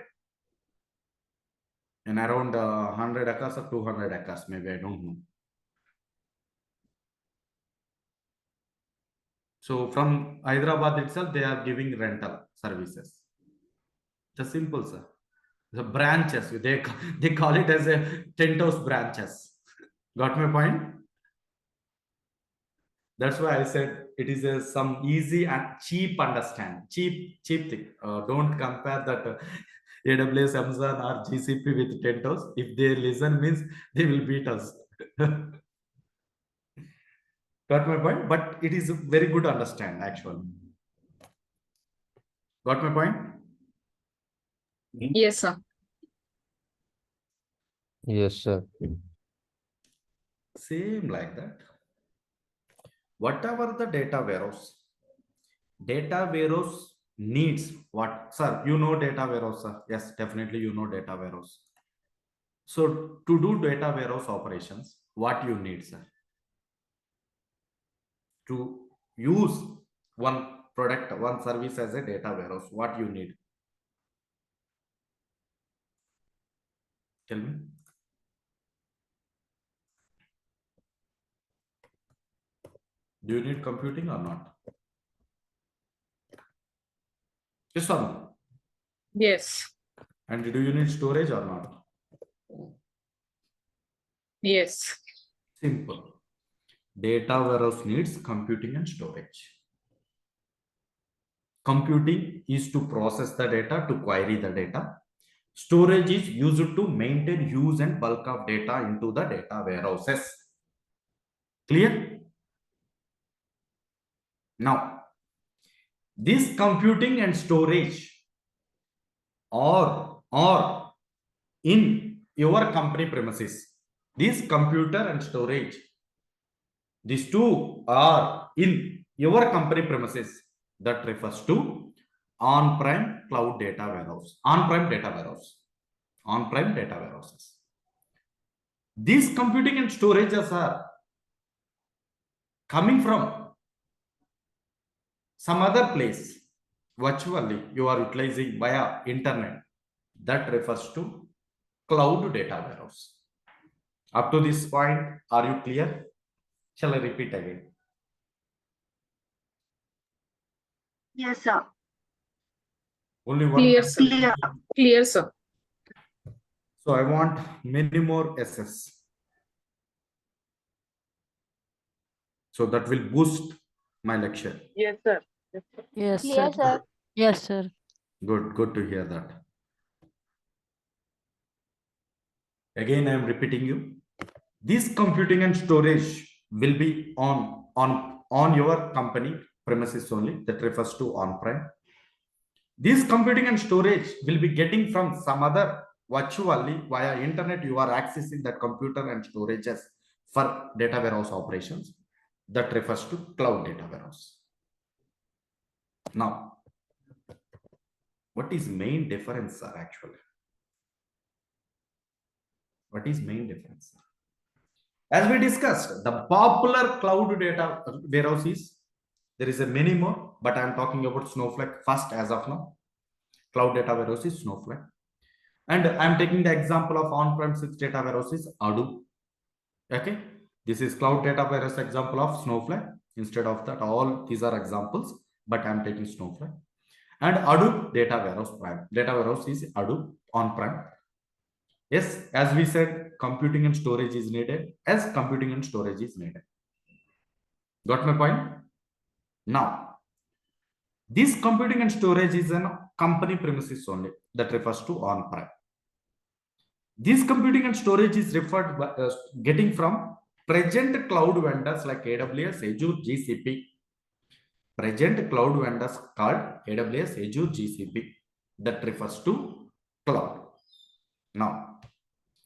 in around 100 acres or 200 acres, maybe, I don't know. So from Hyderabad itself, they are giving rental services. Just simple, sir. The branches, they call it as a 10,000 branches. Got my point? That's why I said it is some easy and cheap understand, cheap thing. Don't compare that AWS, Amazon, or GCP with 10,000. If they listen, means they will beat us. Got my point? But it is very good to understand actually. Got my point? Yes, sir. Yes, sir. Same like that. Whatever the data warehouse needs what, sir? You know data warehouse, sir? Yes, definitely you know data warehouse. So to do data warehouse operations, what you need, sir? To use one product, one service as a data warehouse, what you need? Tell me. Do you need computing or not? Yes or no? Yes. And do you need storage or not? Yes. Simple. Data warehouse needs computing and storage. Computing is to process the data, to query the data. Storage is used to maintain use and bulk of data into the data warehouses. Clear? Now, this computing and storage are in your company premises. This computer and storage, these two are in your company premises. That refers to on-prem cloud data warehouse, on-prem data warehouse, on-prem data warehouses. These computing and storages are coming from some other place. Virtually, you are utilizing via internet. That refers to cloud data warehouse. Up to this point, are you clear? Shall I repeat again? Yes, sir. Only one. Clear, sir. Clear. Clear, sir. So I want many more SS. So that will boost my lecture. Yes, sir. Yes, Clear, sir. sir. Yes, sir. Good to hear that. Again, I am repeating you. This computing and storage will be on your company premises only. That refers to on-prem. This computing and storage will be getting from some other virtually via internet. You are accessing that computer and storages for data warehouse operations. That refers to cloud data warehouse. Now, what is main difference, sir, actually? What is main difference? As we discussed, the popular cloud data warehouse is, there is a many more, but I'm talking about Snowflake first as of now. Cloud data warehouse is Snowflake. And I'm taking the example of on-premises data warehouse is Hadoop. Okay. This is cloud data warehouse example of Snowflake. Instead of that, all these are examples, but I'm taking Snowflake. And Hadoop data warehouse prime. Data warehouse is Hadoop on-prem. Yes, as we said, computing and storage is needed. As computing and storage is needed. Got my point? Now, this computing and storage is an company premises only. That refers to on-prem. This computing and storage is referred getting from present cloud vendors like AWS, Azure, GCP. Present cloud vendors called AWS, Azure, GCP. That refers to cloud. Now,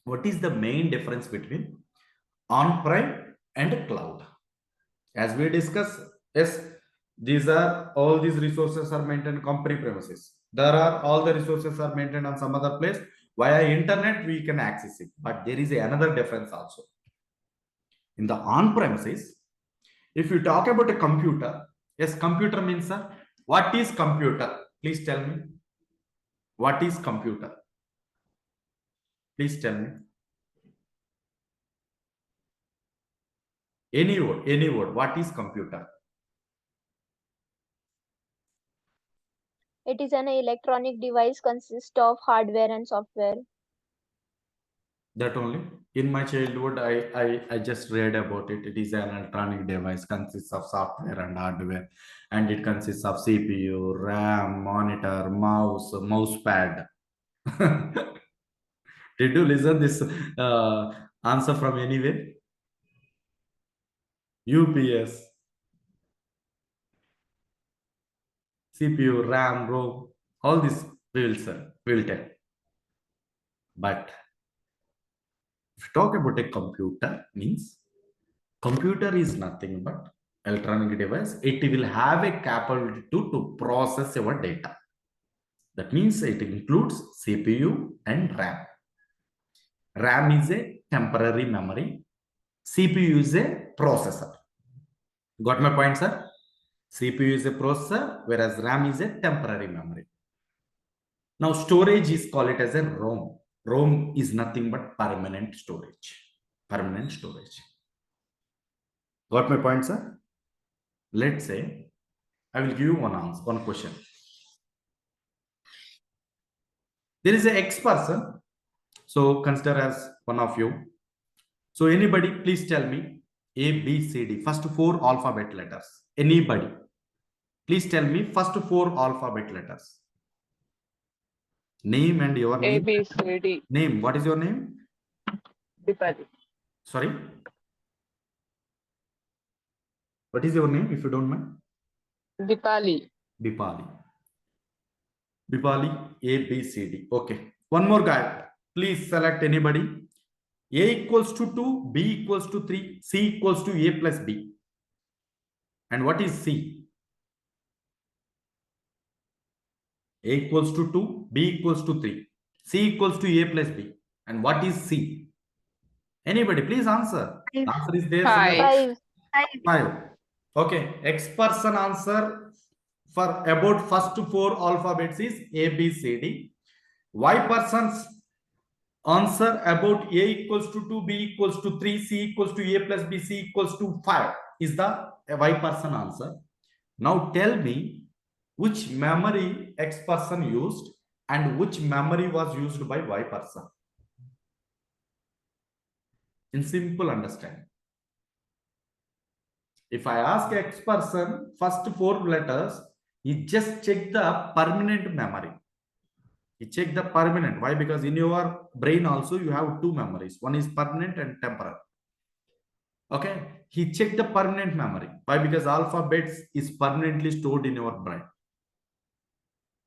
what is the main difference between on-prem and cloud? As we discussed, yes, all these resources are maintained company premises. There are all the resources are maintained on some other place. Via internet, we can access it. But there is another difference also. In the on-premises, if you talk about a computer, yes, computer means, sir, what is computer? Please tell me. What is computer? Please tell me. Any word. What is computer? It is an electronic device consists of hardware and software. That only. In my childhood, I just read about it. It is an electronic device, consists of software and hardware, and it consists of CPU, RAM, monitor, mouse pad. Did you listen this answer from anywhere? UPS, CPU, RAM, ROM, all this we will tell. But if you talk about a computer, means computer is nothing but electronic device. It will have a capability to process your data. That means it includes CPU and RAM. RAM is a temporary memory. CPU is a processor. Got my point, sir? CPU is a processor, whereas RAM is a temporary memory. Now, storage is called it as a ROM. ROM is nothing but permanent storage. Permanent storage. Got my point, sir? Let's say I will give you one question. There is an X person. So consider as one of you. So anybody, please tell me A, B, C, D. First 4 alphabet letters. Anybody. Please tell me first 4 alphabet letters. Name and your A, name. B, C, D. Name. What is your name? Dipali. Sorry. What is your name, if you don't mind? Dipali. Dipali. Dipali, A, B, C, D. Okay. One more guy. Please select anybody. A equals to 2, B equals to 3, C equals to A plus B. And what is C? A equals to 2, B equals to 3, C equals to A plus B. And what is C? Anybody, please answer. Answer is there somewhere. 5. 5. Okay. X person answer for about first 4 alphabets is A, B, C, D. Y person's answer about A equals to 2, B equals to 3, C equals to A plus B, C equals to 5 is the Y person answer. Now tell me which memory X person used and which memory was used by Y person. In simple understanding. If I ask X person first 4 letters, he just check the permanent memory. He check the permanent. Why? Because in your brain also you have 2 memories. One is permanent and temporary. Okay. He checked the permanent memory. Why? Because alphabets is permanently stored in your brain.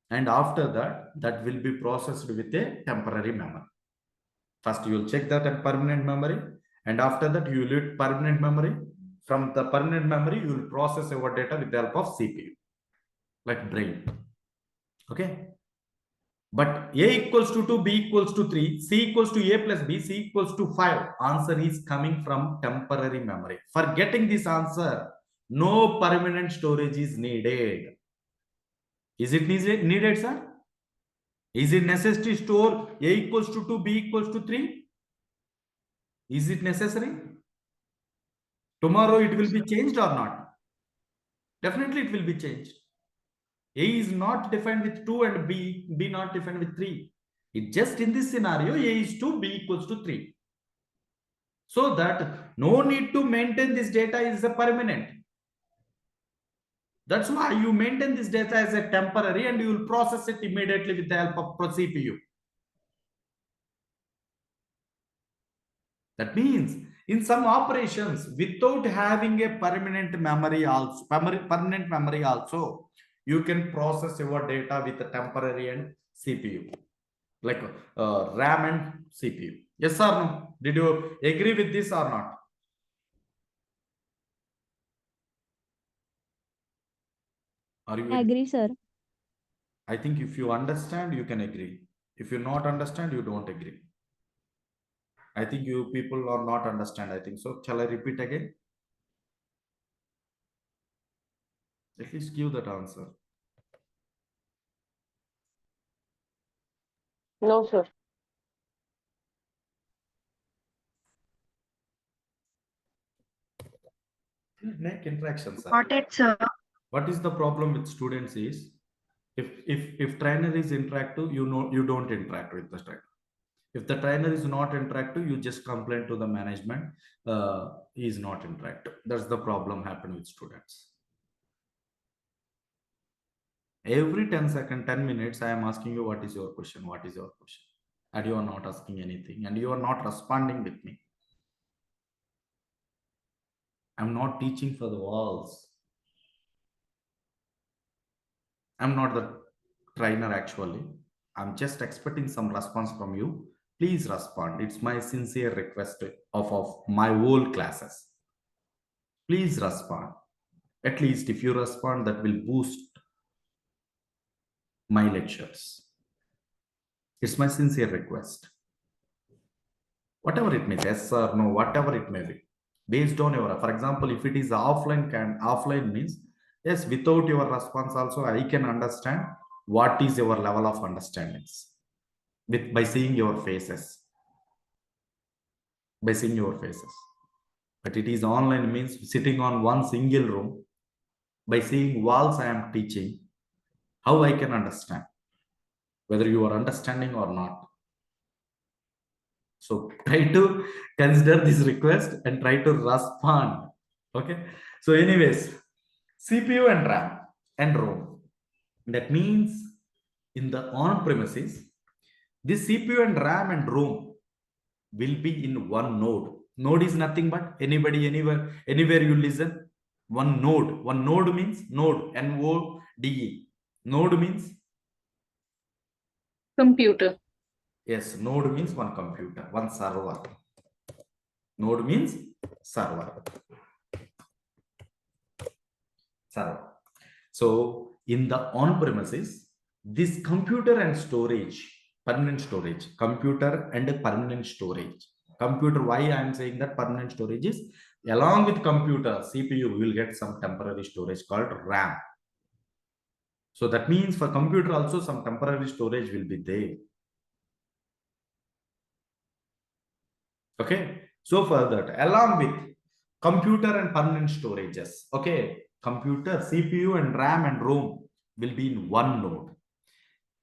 And after that, that will be processed with a temporary memory. First, you will check that permanent memory. And after that, you will use permanent memory. From the permanent memory, you will process your data with the help of CPU, like brain. Okay. But A equals to 2, B equals to 3, C equals to A plus B, C equals to 5. Answer is coming from temporary memory. For getting this answer, no permanent storage is needed. Is it needed, sir? Is it necessary to store A equals to 2, B equals to 3? Is it necessary? Tomorrow it will be changed or not? Definitely it will be changed. A is not defined with 2 and B not defined with 3. It just in this scenario, A is 2, B equals to 3. So that no need to maintain this data is a permanent. That's why you maintain this data as a temporary and you will process it immediately with the help of CPU. That means in some operations, without having a permanent memory also, you can process your data with the temporary and CPU, like RAM and CPU. Yes or no? Did you agree with this or not? Are you Agree, sir. I think if you understand, you can agree. If you not understand, you don't agree. I think you people are not understand. I think so. Shall I repeat again? At least give that answer. No, sir. Make interactions. Got it, sir. What is the problem with students is if trainer is interactive, you don't interact with the trainer. If the trainer is not interactive, you just complain to the management. He is not interactive. That's the problem happen with students. Every 10 seconds, 10 minutes, I am asking you what is your question, what is your question, and you are not asking anything, and you are not responding with me. I'm not teaching for the walls. I'm not the trainer actually. I'm just expecting some response from you. Please respond. It's my sincere request of my whole classes. Please respond. At least if you respond, that will boost my lectures. It's my sincere request. Whatever it may be, yes or no, whatever it may be, based on your, for example, if it is offline means, yes, without your response also, I can understand what is your level of understandings by seeing your faces. By seeing your faces. But it is online means sitting on one single room, by seeing walls I am teaching, how I can understand whether you are understanding or not. So try to consider this request and try to respond. Okay. So anyways, CPU and RAM. and ROM. That means in the on-premises, this CPU and RAM and ROM will be in one node. Node is nothing but anybody, anywhere you listen, one node. One node means node, N-O-D-E. Node means, Computer. yes, node means one computer, one server. Node means server. So in the on-premises, this computer and storage, permanent storage, computer and permanent storage. Computer, why I am saying that permanent storage is along with computer, CPU, we will get some temporary storage called RAM. So that means for computer also some temporary storage will be there. Okay. So for that, along with computer and permanent storages, okay, computer, CPU and RAM and ROM will be in one node.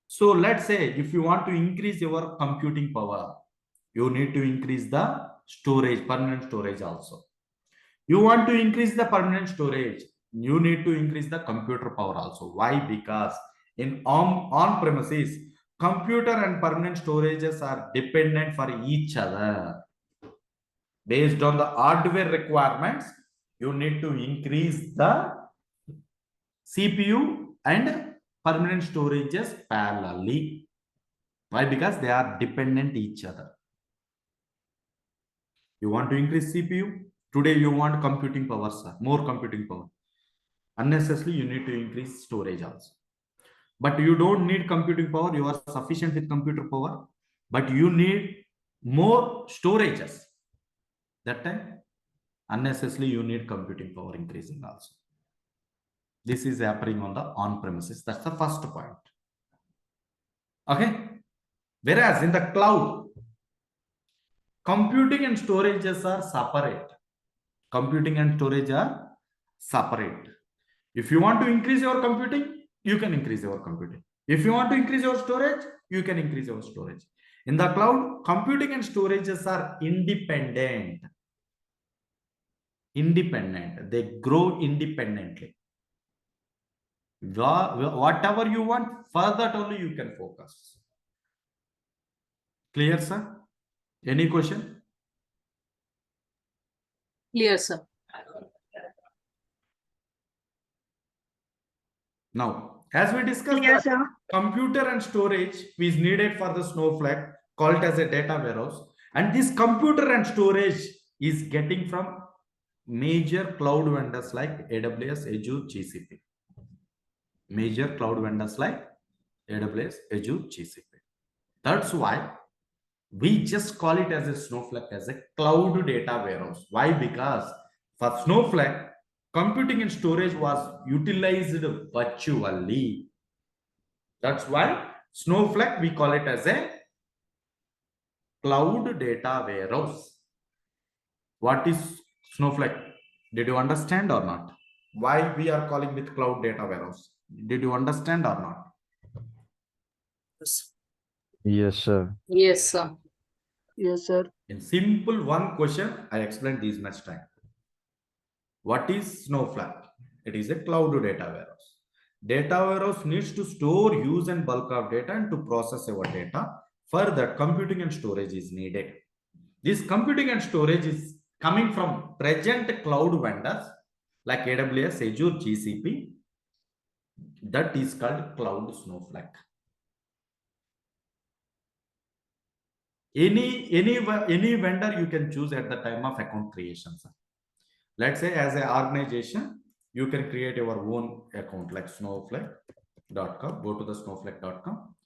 So let's say if you want to increase your computing power, you need to increase the storage, permanent storage also. You want to increase the permanent storage, you need to increase the computer power also. Why? Because in on-premises, computer and permanent storages are dependent for each other. Based on the hardware requirements, you need to increase the CPU and permanent storages parallelly. Why? Because they are dependent each other. You want to increase CPU. Today you want computing power, sir, more computing power. Unnecessarily, you need to increase storage also. But you don't need computing power. You are sufficient with computer power. But you need more storages. That time, unnecessarily, you need computing power increasing also. This is happening on the on-premises. That's the first point. Okay. Whereas in the cloud, computing and storages are separate. Computing and storage are separate. If you want to increase your computing, you can increase your computing. If you want to increase your storage, you can increase your storage. In the cloud, computing and storages are independent. Independent. They grow independently. Whatever you want, for that only you can focus. Clear, sir? Any question? Clear, sir. Now, as we discussed, Yes, that sir. computer and storage is needed for the Snowflake, called as a data warehouse. And this computer and storage is getting from major cloud vendors like AWS, Azure, GCP. Major cloud vendors like AWS, Azure, GCP. That's why we just call it as a Snowflake, as a cloud data warehouse. Why? Because for Snowflake, computing and storage was utilized virtually. That's why Snowflake, we call it as a cloud data warehouse. What is Snowflake? Did you understand or not? Why we are calling it cloud data warehouse? Did you understand or not? Yes, sir. Yes, sir. Yes, sir. In simple one question, I explained this much time. What is Snowflake? It is a cloud data warehouse. Data warehouse needs to store, use, and bulk of data and to process our data. For that, computing and storage is needed. This computing and storage is coming from present cloud vendors like AWS, Azure, GCP. That is called cloud Snowflake. Any vendor you can choose at the time of account creation, sir. Let's say as an organization, you can create your own account like snowflake.com. Go to the snowflake.com.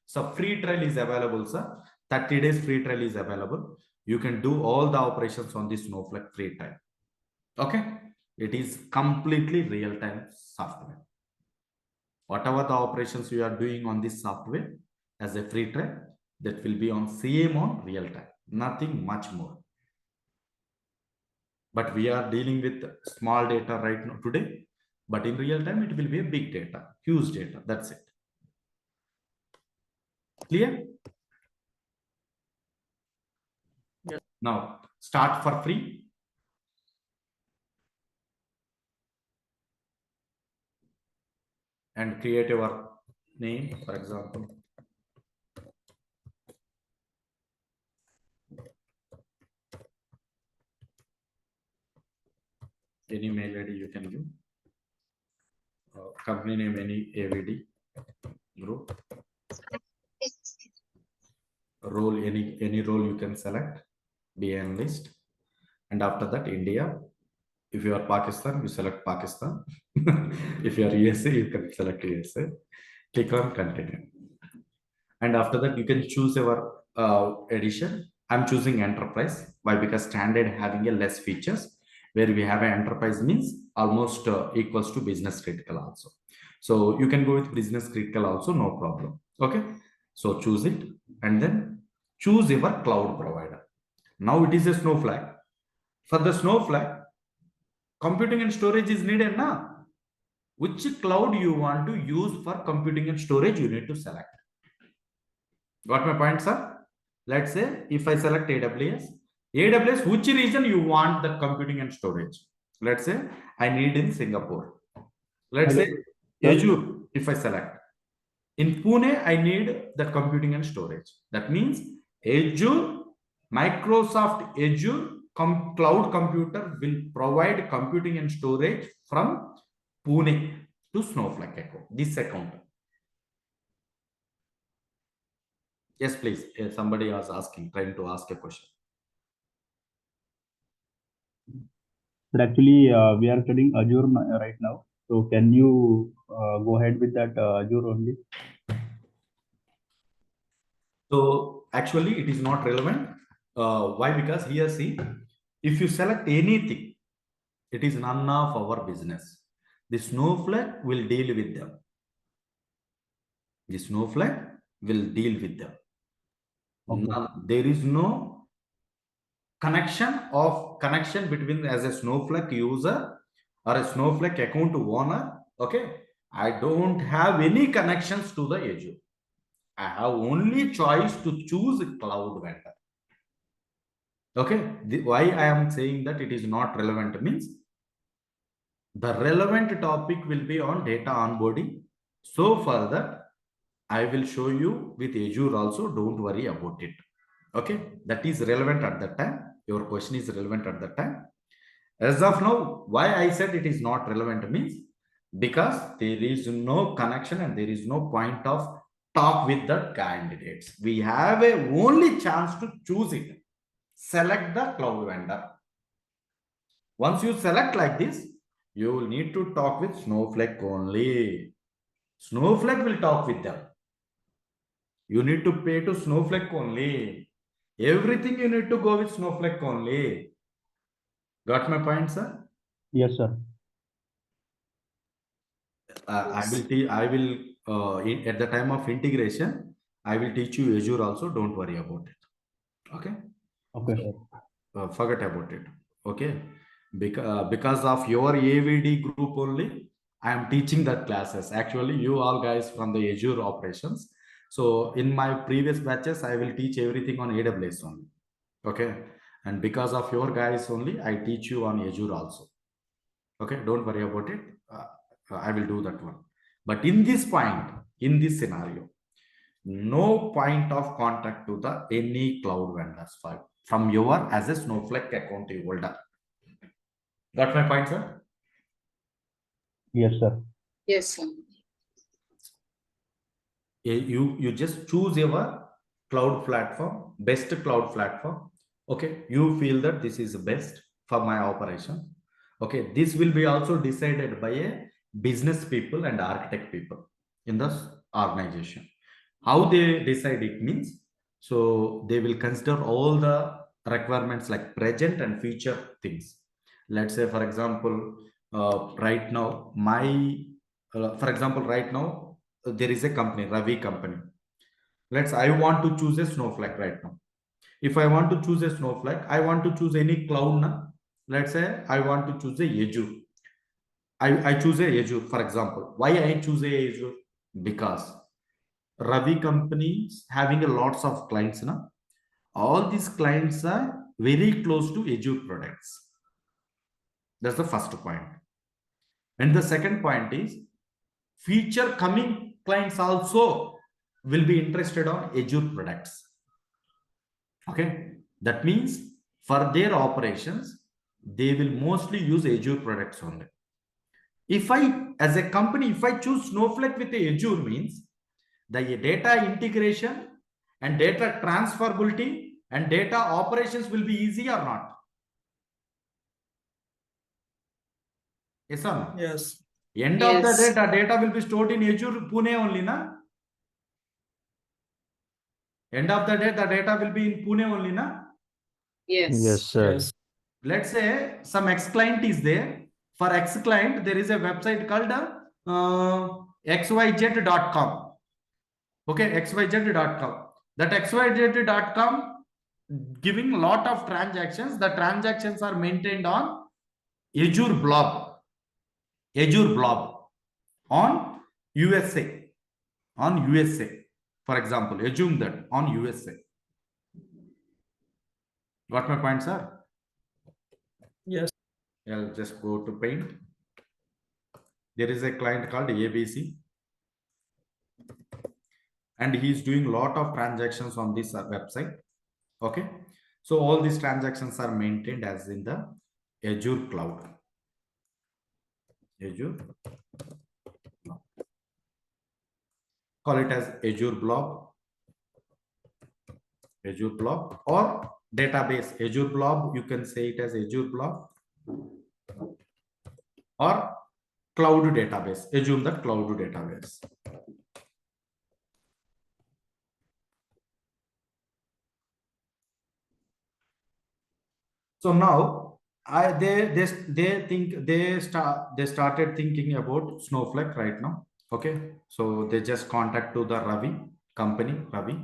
So free trial is available, sir. 30 days free trial is available. You can do all the operations on this Snowflake free trial. Okay. It is completely real-time software. Whatever the operations you are doing on this software as a free trial, that will be on same on real time. Nothing much more. But we are dealing with small data right now today, but in real time, it will be a big data, huge data. That's it. Clear? Yes. Now, start for free. and create your name, for example. Any mail ID you can give. Company name, any AVD group. Role, any role you can select, be analyst. And after that, India. If you are Pakistan, you select Pakistan. If you are USA, you can select USA. Click on continue. And after that, you can choose your edition. I'm choosing enterprise. Why? Because standard having a less features. Where we have an enterprise means almost equals to business critical also. So you can go with business critical also, no problem. Okay. So choose it and then choose your cloud provider. Now it is a Snowflake. For the Snowflake, computing and storage is needed now. Which cloud you want to use for computing and storage, you need to select. Got my point, sir? Let's say if I select AWS, which region you want the computing and storage? Let's say I need in Singapore. Let's say Azure, if I select. In Pune, I need the computing and storage. That means Azure, Microsoft Azure cloud computer will provide computing and storage from Pune to Snowflake account. This account. Yes, please. Somebody was asking, trying to ask a question. But actually, we are studying Azure right now. So can you go ahead with that Azure only? So actually, it is not relevant. Why? Because here, see, if you select anything, it is none of our business. The Snowflake will deal with them. The Snowflake will deal with them. Okay. There is no connection between as a Snowflake user or a Snowflake account owner. Okay, I don't have any connections to the Azure. I have only choice to choose a cloud vendor. Okay, why I am saying that it is not relevant means the relevant topic will be on data onboarding. So for that, I will show you with Azure also. Don't worry about it. Okay, that is relevant at that time. Your question is relevant at that time. As of now, why I said it is not relevant means because there is no connection and there is no point of talk with the candidates. We have a only chance to choose it. Select the cloud vendor. Once you select like this, you will need to talk with Snowflake only. Snowflake will talk with them. You need to pay to Snowflake only. Everything you need to go with Snowflake only. Got my point, sir? Yes, sir. I will at the time of integration, I will teach you Azure also. Don't worry about it. Okay. Okay, sir. Forget about it. Okay. Because of your AVD group only, I am teaching that classes. Actually, you all guys from the Azure operations. So in my previous batches, I will teach everything on AWS only. Okay. And because of your guys only, I teach you on Azure also. Okay. Don't worry about it. I will do that one. But in this point, in this scenario, no point of contact to the any cloud vendors from your as a Snowflake account holder. Got my point, sir? Yes, sir. Yes, sir. You just choose your cloud platform, best cloud platform. Okay, you feel that this is best for my operation. Okay, this will be also decided by a business people and architect people in the organization. How they decide it means, so they will consider all the requirements like present and future things. Let's say, for example, right now, right now, there is a company, Ravi company. I want to choose a Snowflake right now. If I want to choose a Snowflake, I want to choose any cloud now. Let's say I want to choose a Azure. I choose a Azure, for example. Why I choose a Azure? Because Ravi companies having a lots of clients now. All these clients are very close to Azure products. That's the first point. And the second point is future coming clients also will be interested on Azure products. Okay, that means for their operations, they will mostly use Azure products only. If I, as a company, if I choose Snowflake with the Azure, means the data integration and data transferability and data operations will be easy or not? Yes or no? Yes. End of the Yes. data will be stored in Azure Pune only, na? End of the day, the data will be in Pune only, na? Yes, Yes. sir. Yes. Let's say some X client is there. For X client, there is a website called xyz.com. Okay, xyz.com. That xyz.com giving a lot of transactions. The transactions are maintained on Azure Blob. Azure Blob on USA. On USA. For example, assume that on USA. Got my point, sir? Yes. I'll just go to Paint. There is a client called ABC, and he is doing a lot of transactions on this website. Okay, so all these transactions are maintained as in the Azure cloud. Azure, call it as Azure Blob, Azure Blob, or database Azure Blob. You can say it as Azure Blob or cloud database. Assume that cloud database. So now they started thinking about Snowflake right now. Okay, so they just contact to the Ravi company, Ravi,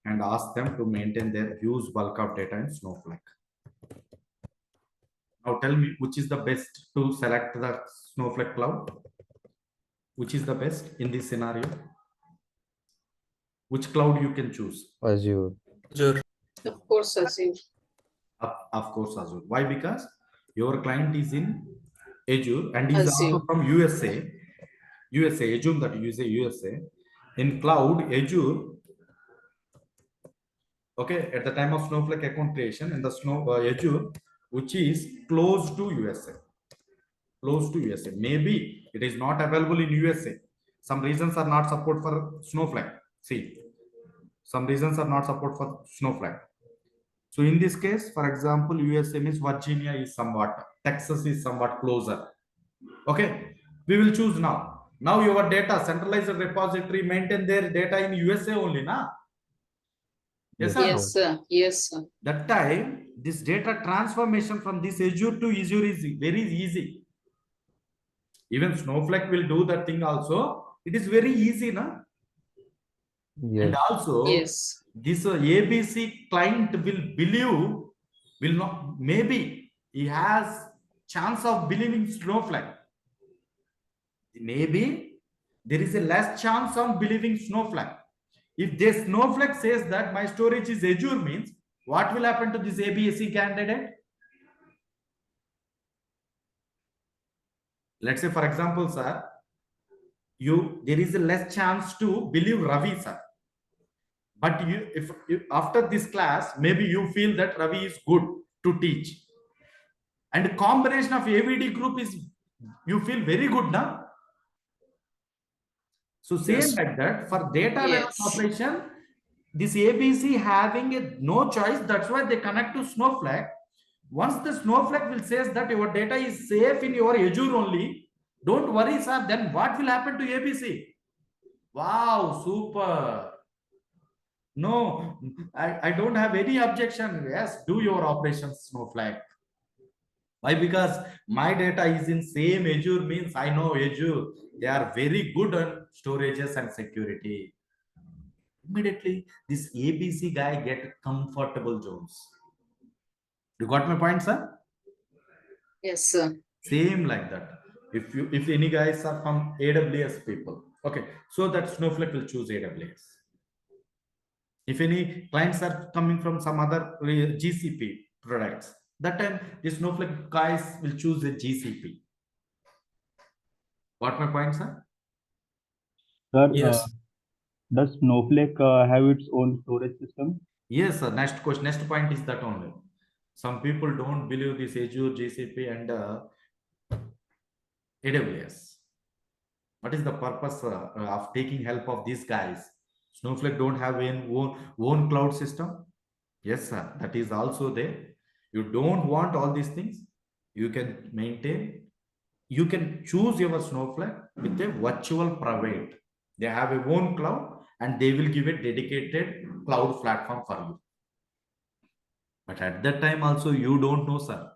and ask them to maintain their huge bulk of data in Snowflake. Now tell me, which is the best to select the Snowflake cloud? Which is the best in this scenario? Which cloud you can choose? Azure. Azure. Of course, Azure. Of course, Azure. Why? Because your client is in Azure and is Azure. also from USA. USA, assume that you say USA. In cloud, Azure, okay, at the time of Snowflake account creation in the Azure, which is close to USA. Close to USA. Maybe it is not available in USA. Some reasons are not support for Snowflake. See, some reasons are not support for Snowflake. So in this case, for example, USA means Virginia is somewhat, Texas is somewhat closer. Okay, we will choose now. Now your data, centralized repository, maintain their data in USA only, na? Yes, sir. Yes, sir. Yes, sir. That time, this data transformation from this Azure to Azure is very easy. Even Snowflake will do that thing also. It is very easy, na? Yes. And also, Yes. this ABC client will not, maybe he has chance of believing Snowflake. Maybe there is a less chance of believing Snowflake. If this Snowflake says that my storage is Azure, means what will happen to this ABC candidate? Let's say, for example, sir, there is a less chance to believe Ravi, sir. But if after this class, maybe you feel that Ravi is good to teach. And combination of AVD group is, you feel very good now. So same Yes. like that for data warehouse Yes. operation, this ABC having no choice. That's why they connect to Snowflake. Once the Snowflake will says that your data is safe in your Azure only, don't worry, sir. Then what will happen to ABC? Wow, super. No, I don't have any objection. Yes, do your operations, Snowflake. Why? Because my data is in same Azure, means I know Azure. They are very good on storages and security. Immediately, this ABC guy get comfortable zones. You got my point, sir? Yes, sir. Same like that. If any guys are from AWS people, okay, so that Snowflake will choose AWS. If any clients are coming from some other GCP products, that time the Snowflake guys will choose a GCP. What my point, sir? Sir, Yes. does Snowflake have its own storage system? Yes, sir. Next question, next point is that only. Some people don't believe this Azure, GCP, and AWS. What is the purpose of taking help of these guys? Snowflake don't have own cloud system. Yes, sir. That is also there. You don't want all these things. You can maintain. You can choose your Snowflake with a virtual private. They have a own cloud and they will give a dedicated cloud platform for you. But at that time also you don't know, sir.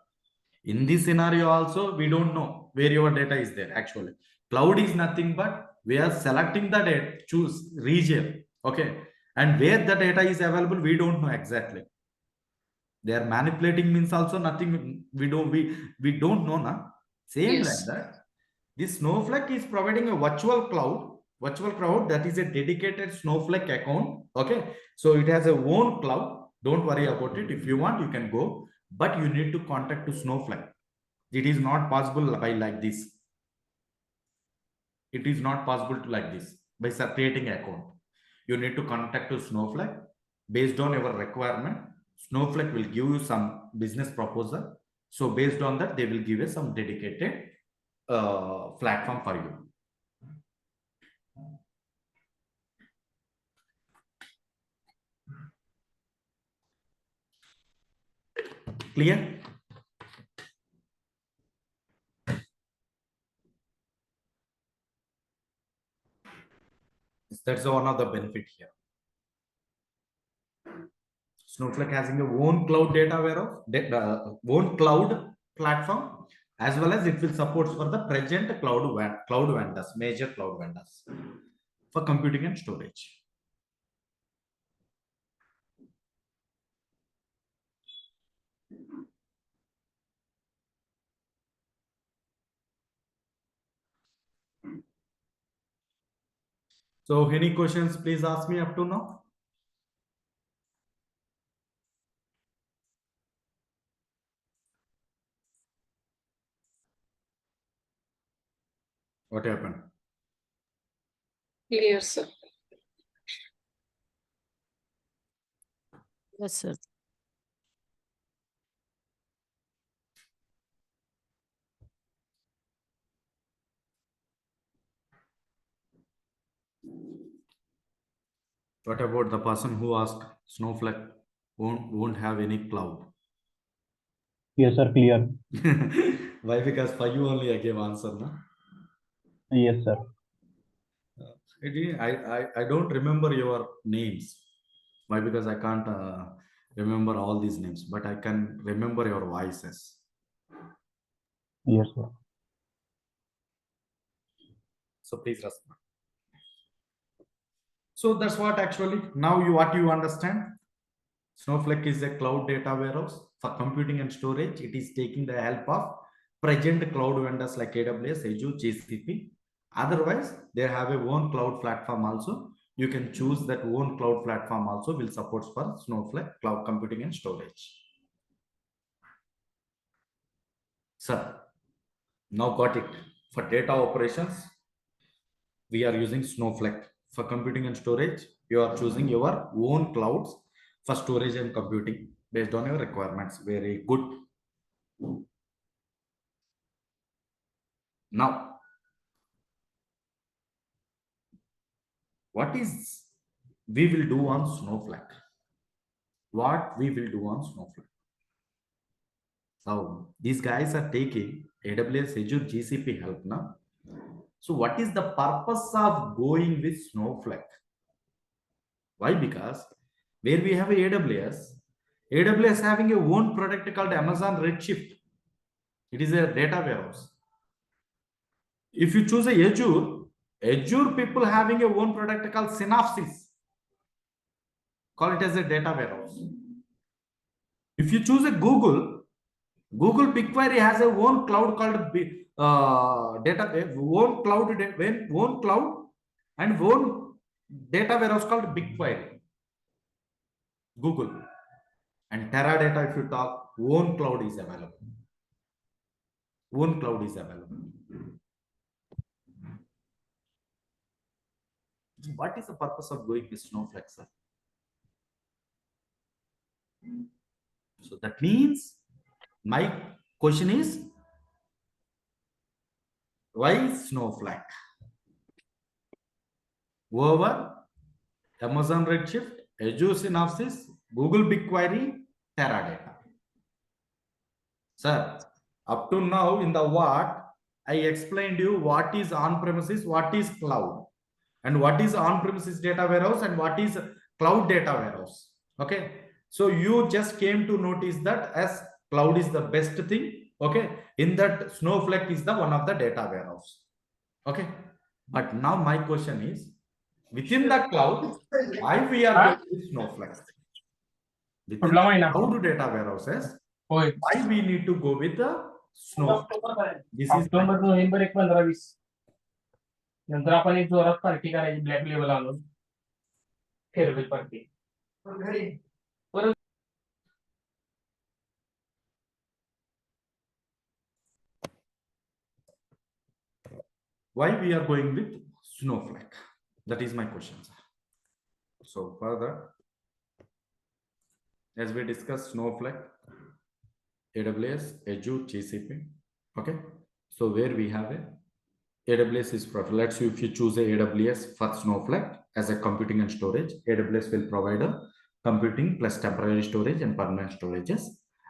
In this scenario also we don't know where your data is there. Actually, cloud is nothing but we are selecting the data, choose region, okay, and where the data is available we don't know exactly. They are manipulating means also nothing. We don't know now. Same like Yes. that. This Snowflake is providing a virtual cloud that is a dedicated Snowflake account. Okay, so it has a own cloud. Don't worry about it. If you want, you can go, but you need to contact to Snowflake. It is not possible by like this. It is not possible to like this by creating account. You need to contact to Snowflake based on your requirement. Snowflake will give you some business proposal. So based on that, they will give you some dedicated platform for you. Clear? That's one of the benefit here. Snowflake having a own cloud data warehouse, own cloud platform, as well as it will support for the present cloud vendors, major cloud vendors for computing and storage. So any questions, please ask me up to now. What happened? Clear, sir. Yes, sir. What about the person who asked Snowflake won't have any cloud? Yes, sir. Clear. Why? Because for you only I gave answer, no? Yes, sir. I don't remember your names. Why? Because I can't remember all these names, but I can remember your voices. Yes, sir. So please respond. So that's what actually now what you understand. Snowflake is a cloud data warehouse for computing and storage. It is taking the help of present cloud vendors like AWS, Azure, GCP. Otherwise, they have a own cloud platform also. You can choose that own cloud platform also will support for Snowflake cloud computing and storage. Sir, now got it. For data operations, we are using Snowflake. For computing and storage, you are choosing your own clouds for storage and computing based on your requirements. Very good. Now, what is we will do on Snowflake? What we will do on Snowflake? So these guys are taking AWS, Azure, GCP help now. So what is the purpose of going with Snowflake? Why? Because where we have AWS having a own product called Amazon Redshift. It is a data warehouse. If you choose a Azure people having a own product called Synopsys. Call it as a data warehouse. If you choose a Google BigQuery has a own cloud called own cloud and own data warehouse called BigQuery. Google and Teradata, if you talk, own cloud is available. Own cloud is available. What is the purpose of going with Snowflake, sir? So that means my question is, why Snowflake over Amazon Redshift, Azure Synopsys, Google BigQuery, Teradata? Sir, up to now in the what, I explained you what is on-premises, what is cloud, and what is on-premises data warehouse and what is cloud data warehouse. Okay, so you just came to notice that as cloud is the best thing. Okay, in that Snowflake is the one of the data warehouse. Okay, but now my question is, within the cloud, why we are going with Snowflake? Within the cloud data warehouses, why we need to go with the Snowflake? This is October November 15-20 नंतर आपण एक जोरात party करायची black level आणून farewell party why we are going with Snowflake. That is my question, sir. So further, as we discussed Snowflake, AWS, Azure, GCP. Okay, so where we have a AWS is preferred. Let's see, if you choose a AWS for Snowflake as a computing and storage, AWS will provide a computing plus temporary storage and permanent storages,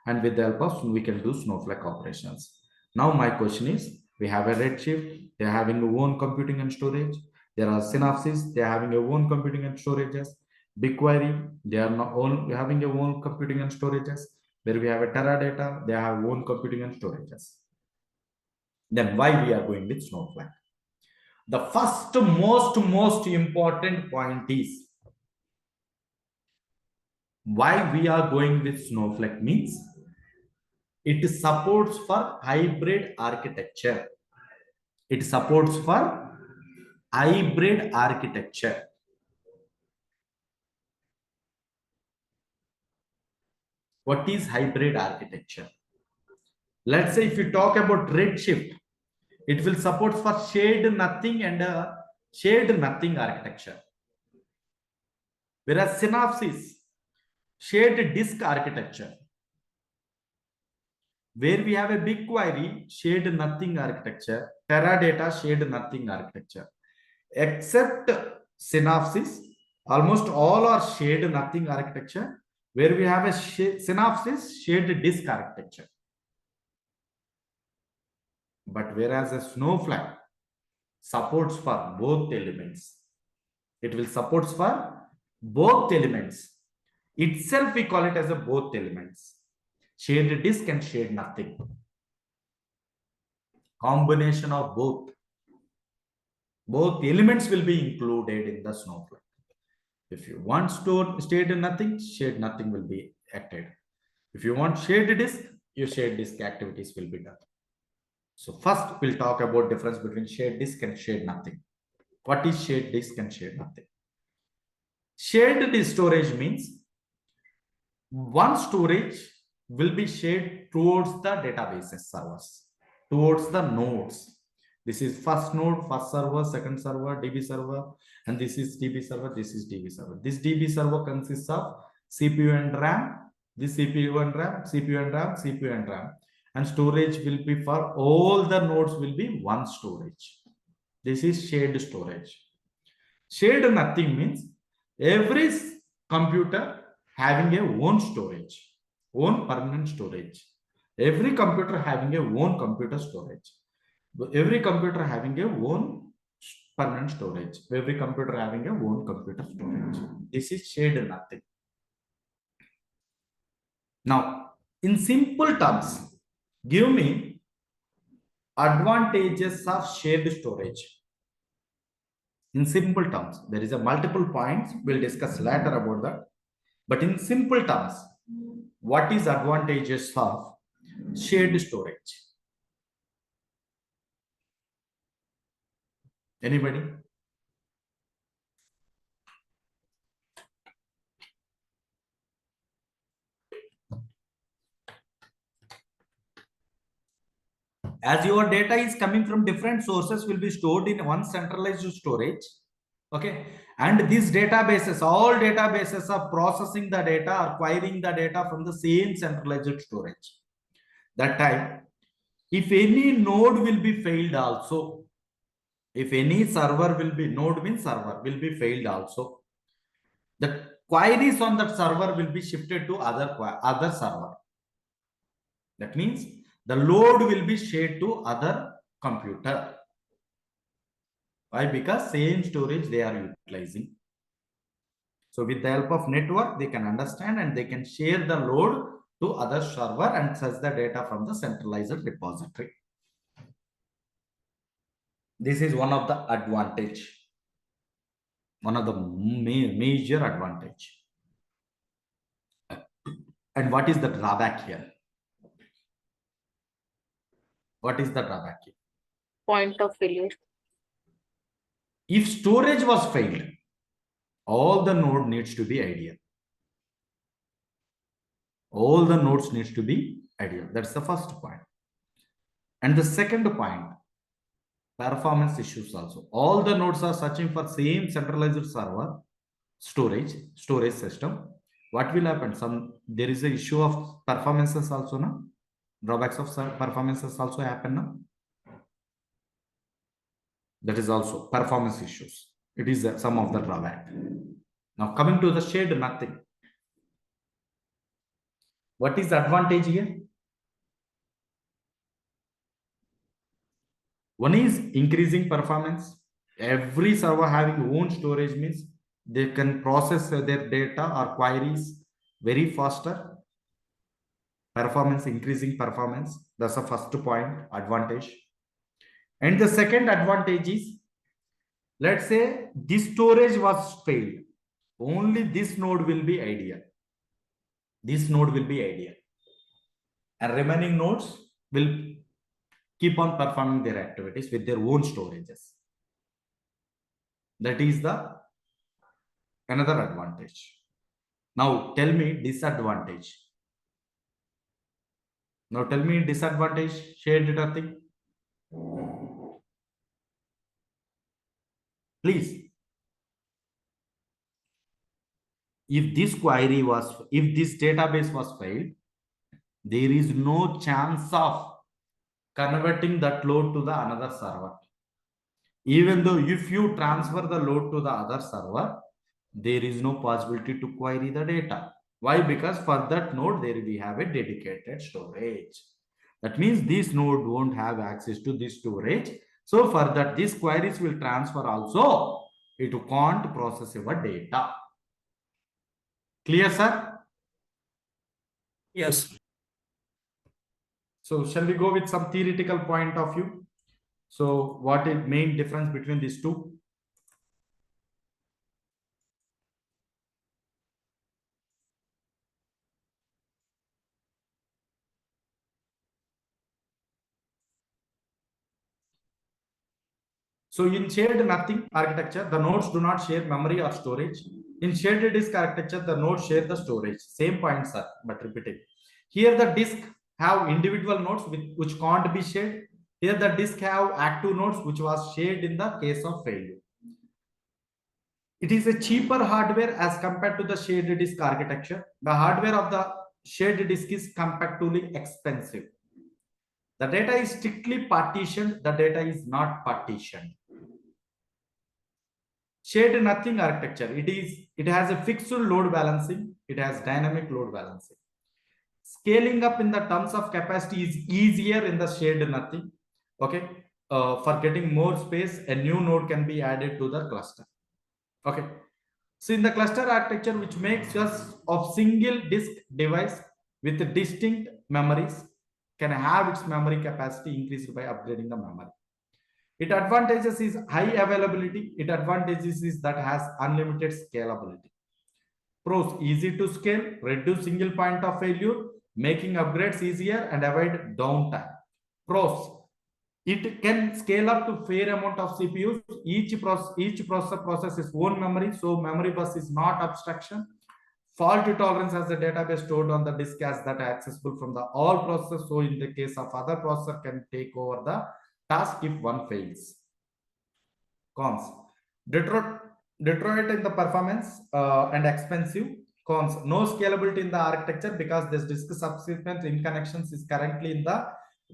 and with the help of we can do Snowflake operations. Now my question is, we have a Redshift, they're having a own computing and storage. There are Synopsys, they're having a own computing and storages. BigQuery, they are not having a own computing and storages. Where we have a Teradata, they have own computing and storages. Then why we are going with Snowflake? The first most important point is, why we are going with Snowflake means it supports for hybrid architecture. It supports for hybrid architecture. What is hybrid architecture? Let's say if you talk about Redshift, it will support for shared nothing and shared nothing architecture. Whereas Synopsys, shared disk architecture. Where we have a BigQuery, shared nothing architecture, Teradata, shared nothing architecture. Except Synopsys, almost all are shared nothing architecture, where we have a Synopsys shared disk architecture. But whereas a Snowflake supports for both elements, it will support for both elements. Itself we call it as a both elements, shared disk and shared nothing. Combination of both elements will be included in the Snowflake. If you want shared nothing will be acted. If you want shared disk, your shared disk activities will be done. So first we'll talk about difference between shared disk and shared nothing. What is shared disk and shared nothing? Shared disk storage means one storage will be shared towards the databases servers, towards the nodes. This is first node, first server, second server, DB server, and this is DB server, this is DB server. This DB server consists of CPU and RAM, this CPU and RAM, CPU and RAM, CPU and RAM. And storage will be for all the nodes will be one storage. This is shared storage. Shared nothing means every computer having a own storage, own permanent storage. Every computer having a own computer storage. Every computer having a own permanent storage. Every computer having a own computer storage. This is shared nothing. Now, in simple terms, give me advantages of shared storage. In simple terms, there is a multiple points. We'll discuss later about that. But in simple terms, what is advantages of shared storage? Anybody? As your data is coming from different sources, will be stored in one centralized storage. Okay, and these databases, all databases are processing the data or querying the data from the same centralized storage. That time, if any node will be failed also, if any server will be, node means server will be failed also, the queries on that server will be shifted to other server. That means the load will be shared to other computer. Why? Because same storage they are utilizing. So with the help of network, they can understand and they can share the load to other server and search the data from the centralized repository. This is one of the advantage. One of the major advantage. And what is the drawback here? What is the drawback here? Point of failure. If storage was failed, all the node needs to be ideal. All the nodes needs to be ideal. That's the first point. And the second point, performance issues also. All the nodes are searching for same centralized server storage system. What will happen? There is a issue of performances also, no? Drawbacks of performances also happen, no? That is also performance issues. It is some of the drawback. Now coming to the shared nothing. What is the advantage here? One is increasing performance. Every server having own storage means they can process their data or queries very faster. Performance, increasing performance. That's the first point, advantage. And the second advantage is, let's say this storage was failed. Only this node will be ideal. This node will be ideal. And remaining nodes will keep on performing their activities with their own storages. That is the another advantage. Now tell me disadvantage. Now tell me disadvantage, shared data thing. Please. If this database was failed, there is no chance of converting that load to the another server. Even though if you transfer the load to the other server, there is no possibility to query the data. Why? Because for that node, there we have a dedicated storage. That means this node won't have access to this storage. So for that, these queries will transfer also. It can't process your data. Clear, sir? Yes. So shall we go with some theoretical point of view? So what is main difference between these two? So in shared nothing architecture, the nodes do not share memory or storage. In shared disk architecture, the nodes share the storage. Same points, sir, but repeating. Here the disk have individual nodes which can't be shared. Here the disk have active nodes which was shared in the case of failure. It is a cheaper hardware as compared to the shared disk architecture. The hardware of the shared disk is comparatively expensive. The data is strictly partitioned. The data is not partitioned. Shared nothing architecture. It has a fixed load balancing. It has dynamic load balancing. Scaling up in the terms of capacity is easier in the shared nothing. Okay. For getting more space, a new node can be added to the cluster. Okay. So in the cluster architecture, which makes us of single disk device with distinct memories, can have its memory capacity increased by upgrading the memory. It advantages is high availability. It advantages is that has unlimited scalability. Pros: easy to scale, reduce single point of failure, making upgrades easier and avoid downtime. Pros: it can scale up to fair amount of CPUs. Each processor processes own memory, so memory bus is not abstraction. Fault tolerance as the database stored on the disk as that accessible from the all processors. So in the case of other processor can take over the task if one fails. Cons: Detroit in the performance and expensive. Cons: no scalability in the architecture because this disk subsequent interconnections is currently in the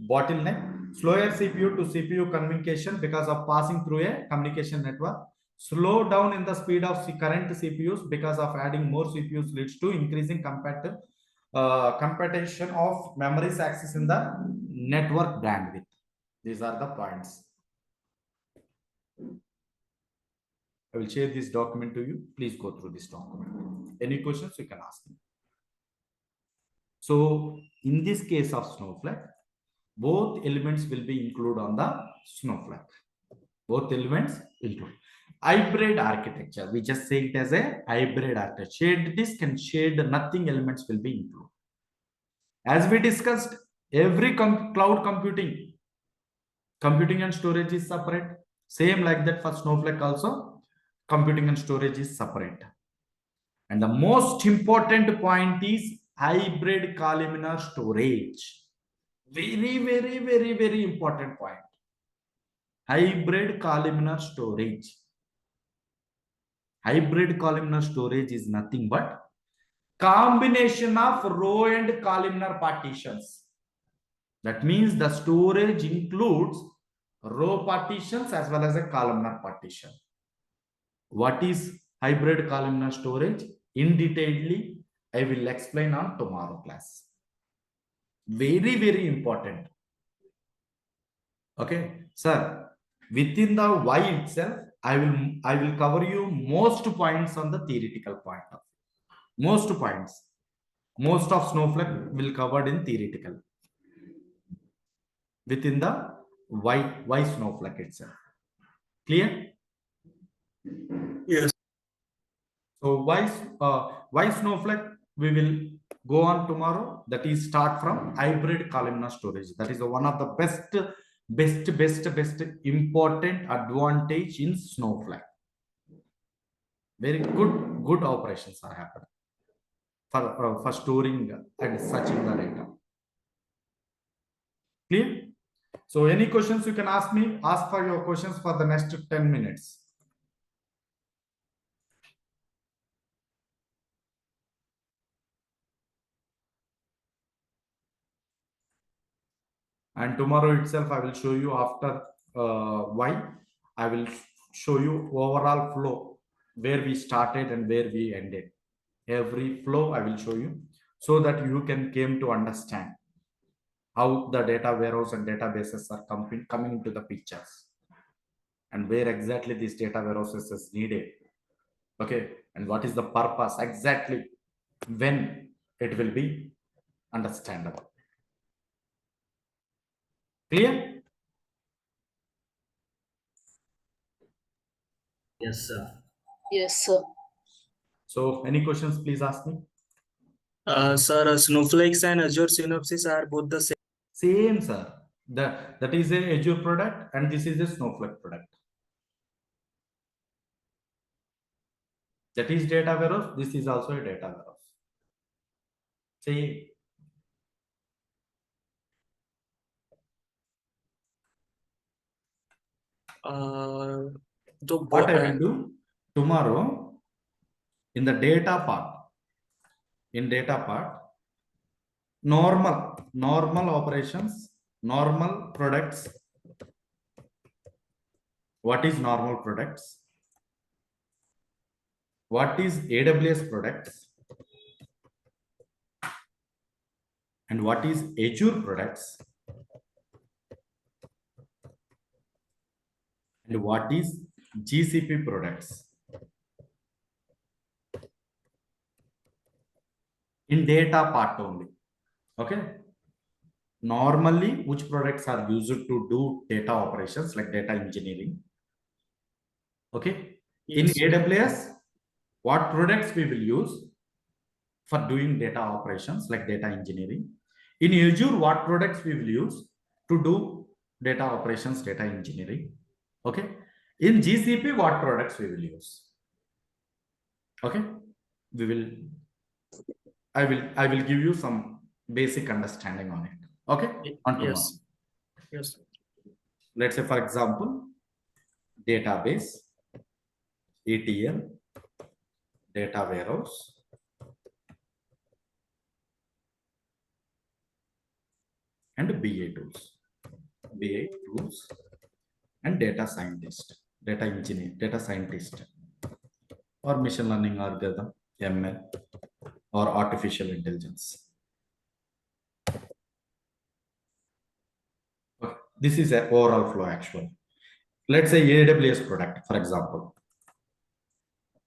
bottleneck. Slower CPU to CPU communication because of passing through a communication network. Slow down in the speed of current CPUs because of adding more CPUs leads to increasing competition of memories access in the network bandwidth. These are the points. I will share this document to you. Please go through this document. Any questions you can ask me. So in this case of Snowflake, both elements will be included on the Snowflake. Both elements include. Hybrid architecture. We just say it as a hybrid architecture. Shared disk and shared nothing elements will be included. As we discussed, every cloud computing and storage is separate. Same like that for Snowflake also, computing and storage is separate. And the most important point is hybrid columnar storage. Very, very, very, very important point. Hybrid columnar storage. Hybrid columnar storage is nothing but combination of row and columnar partitions. That means the storage includes row partitions as well as a columnar partition. What is hybrid columnar storage? In detailedly, I will explain on tomorrow class. Very, very important. Okay, sir. Within the why itself, I will cover you most points on the theoretical point of view. Most points. Most of Snowflake will covered in theoretical. Within the why Snowflake itself. Clear? Yes. So why Snowflake we will go on tomorrow. That is start from hybrid columnar storage. That is one of the best important advantage in Snowflake. Very good operations are happening for storing and searching the data. Clear? So any questions you can ask me. Ask for your questions for the next 10 minutes. And tomorrow itself, I will show you after why. I will show you overall flow, where we started and where we ended. Every flow I will show you so that you can came to understand how the data warehouse and databases are coming into the pictures and where exactly this data warehouses is needed. Okay, and what is the purpose exactly when it will be understandable. Clear? Yes, sir. Yes, sir. So any questions, please ask me. Sir, Snowflakes and Azure Synopsys are both the same. Same, sir. That is a Azure product and this is a Snowflake product. That is data warehouse. This is also a data warehouse. Same. What I will do tomorrow in the data part, normal operations, normal products. What is normal products? What is AWS products? And what is Azure products? And what is GCP products? In data part only. Okay. Normally, which products are used to do data operations like data engineering? Okay. Yes. In AWS, what products we will use for doing data operations like data engineering? In Azure, what products we will use to do data operations, data engineering? Okay. In GCP, what products we will use? Okay. I will give you some basic understanding on it. Okay. Yes. Yes. Let's say, for example, database. ETL, data warehouse, and BA tools, and data scientist, data engineer, data scientist, or machine learning algorithm, ML, or artificial intelligence. Okay. This is an overall flow actually. Let's say AWS product, for example.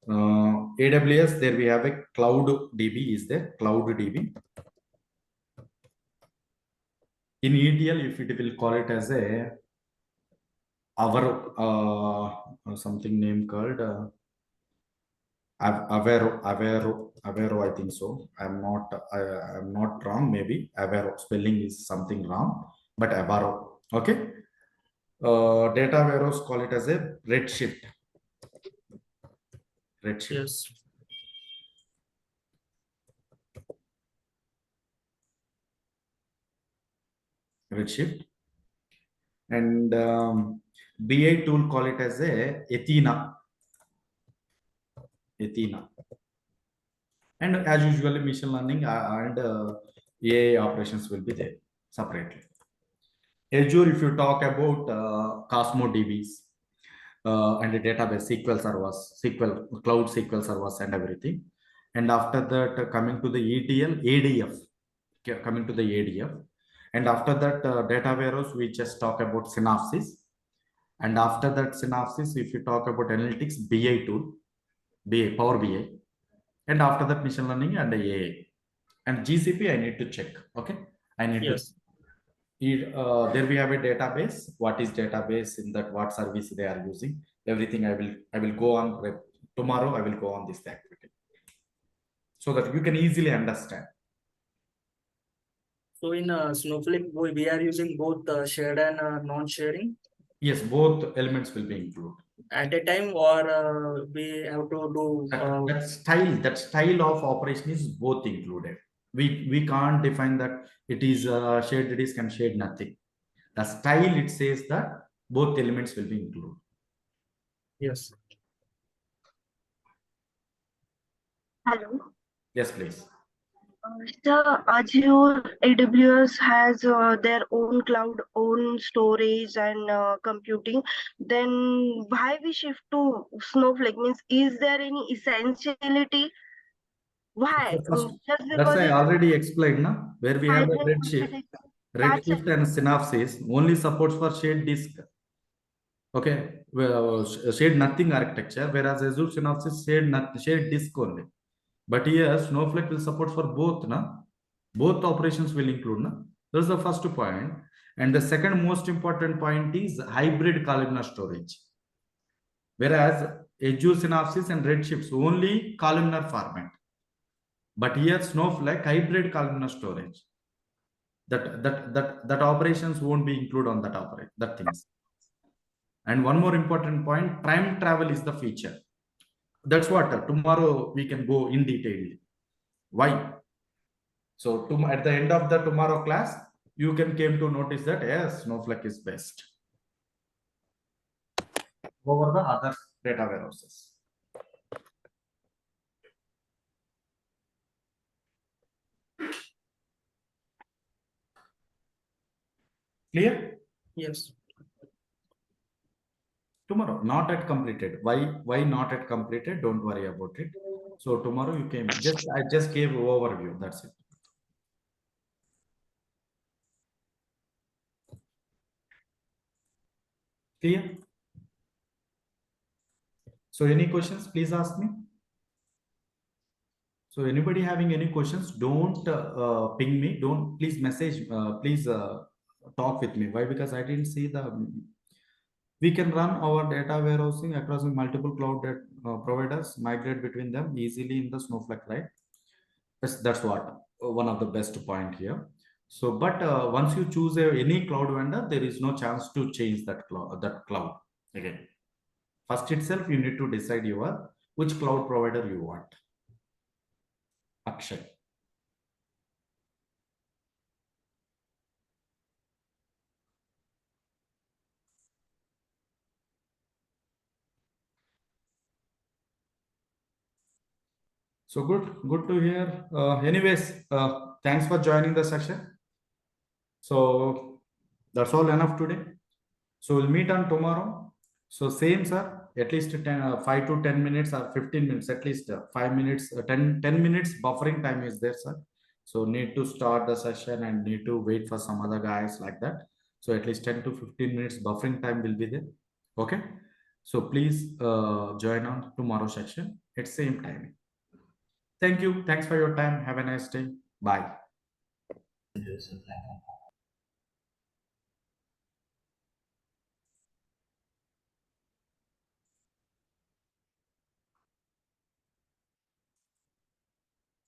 AWS, there we have a cloud DB is there, cloud DB. In ETL, if it will call it as a our something name called Avero, I think so. I'm not wrong. Maybe Avero spelling is something wrong, but Avero. Okay. Data warehouse call it as a Redshift. Yes. Redshift. And BI tool call it as a Athena. And as usually machine learning and AI operations will be there separately. Azure, if you talk about Cosmo DBs and the database SQL servers, SQL cloud SQL servers and everything. And after that, coming to the ETL, ADF, coming to the ADF. And after that, data warehouse, we just talk about Synopsys. And after that Synopsys, if you talk about analytics, BI tool, Power BI. And after that, machine learning and AI. And GCP, I need to check. Okay. I need Yes. to there we have a database. What is database in that? What service they are using? Everything I will go on tomorrow. I will go on this activity so that you can easily understand. So in Snowflake, we are using both shared and non-sharing Yes, both elements will be included at a time, or we have to do. that style of operation is both included. We can't define that it is shared disk and shared nothing. The style, it says that both elements will be included. Yes. Hello. Yes, please. So Azure AWS has their own cloud, own storage and computing. Then why we shift to Snowflake? Means is there any essentiality? Why? Just That's because I it's already explained, na? Where we have a hybrid Redshift, computing. That's it. and Synopsys only supports for shared disk. Okay, well, shared nothing architecture, whereas Azure Synopsys shared disk only. But here Snowflake will support for both, na? Both operations will include, na? That's the first point. And the second most important point is hybrid columnar storage. Whereas Azure Synopsys and Redshifts only columnar format. But here Snowflake hybrid columnar storage. That operations won't be included on that things. And one more important point, time travel is the feature. That's what tomorrow we can go in detail. Why? So at the end of the tomorrow class, you can came to notice that yes, Snowflake is best over the other data warehouses. Clear? Yes. Tomorrow, not at completed. Why not at completed? Don't worry about it. So tomorrow you came. I just gave overview. That's it. Clear? So any questions? Please ask me. So anybody having any questions? Don't ping me. Don't please message. Please talk with me. Why? Because I didn't see the. We can run our data warehousing across multiple cloud providers, migrate between them easily in the Snowflake, right? That's what one of the best point here. So, but once you choose any cloud vendor, there is no chance to change that cloud again. First itself, you need to decide which cloud provider you want. Akshay. So good to hear. Anyways, thanks for joining the session. So that's all enough today. So we'll meet on tomorrow. So same, sir. At least 5 to 10 minutes or 15 minutes, at least 5 minutes, 10 minutes buffering time is there, sir. So need to start the session and need to wait for some other guys like that. So at least 10 to 15 minutes buffering time will be there. Okay. So please join on tomorrow's session at same timing. Thank you. Thanks for your time. Have a nice day. Bye.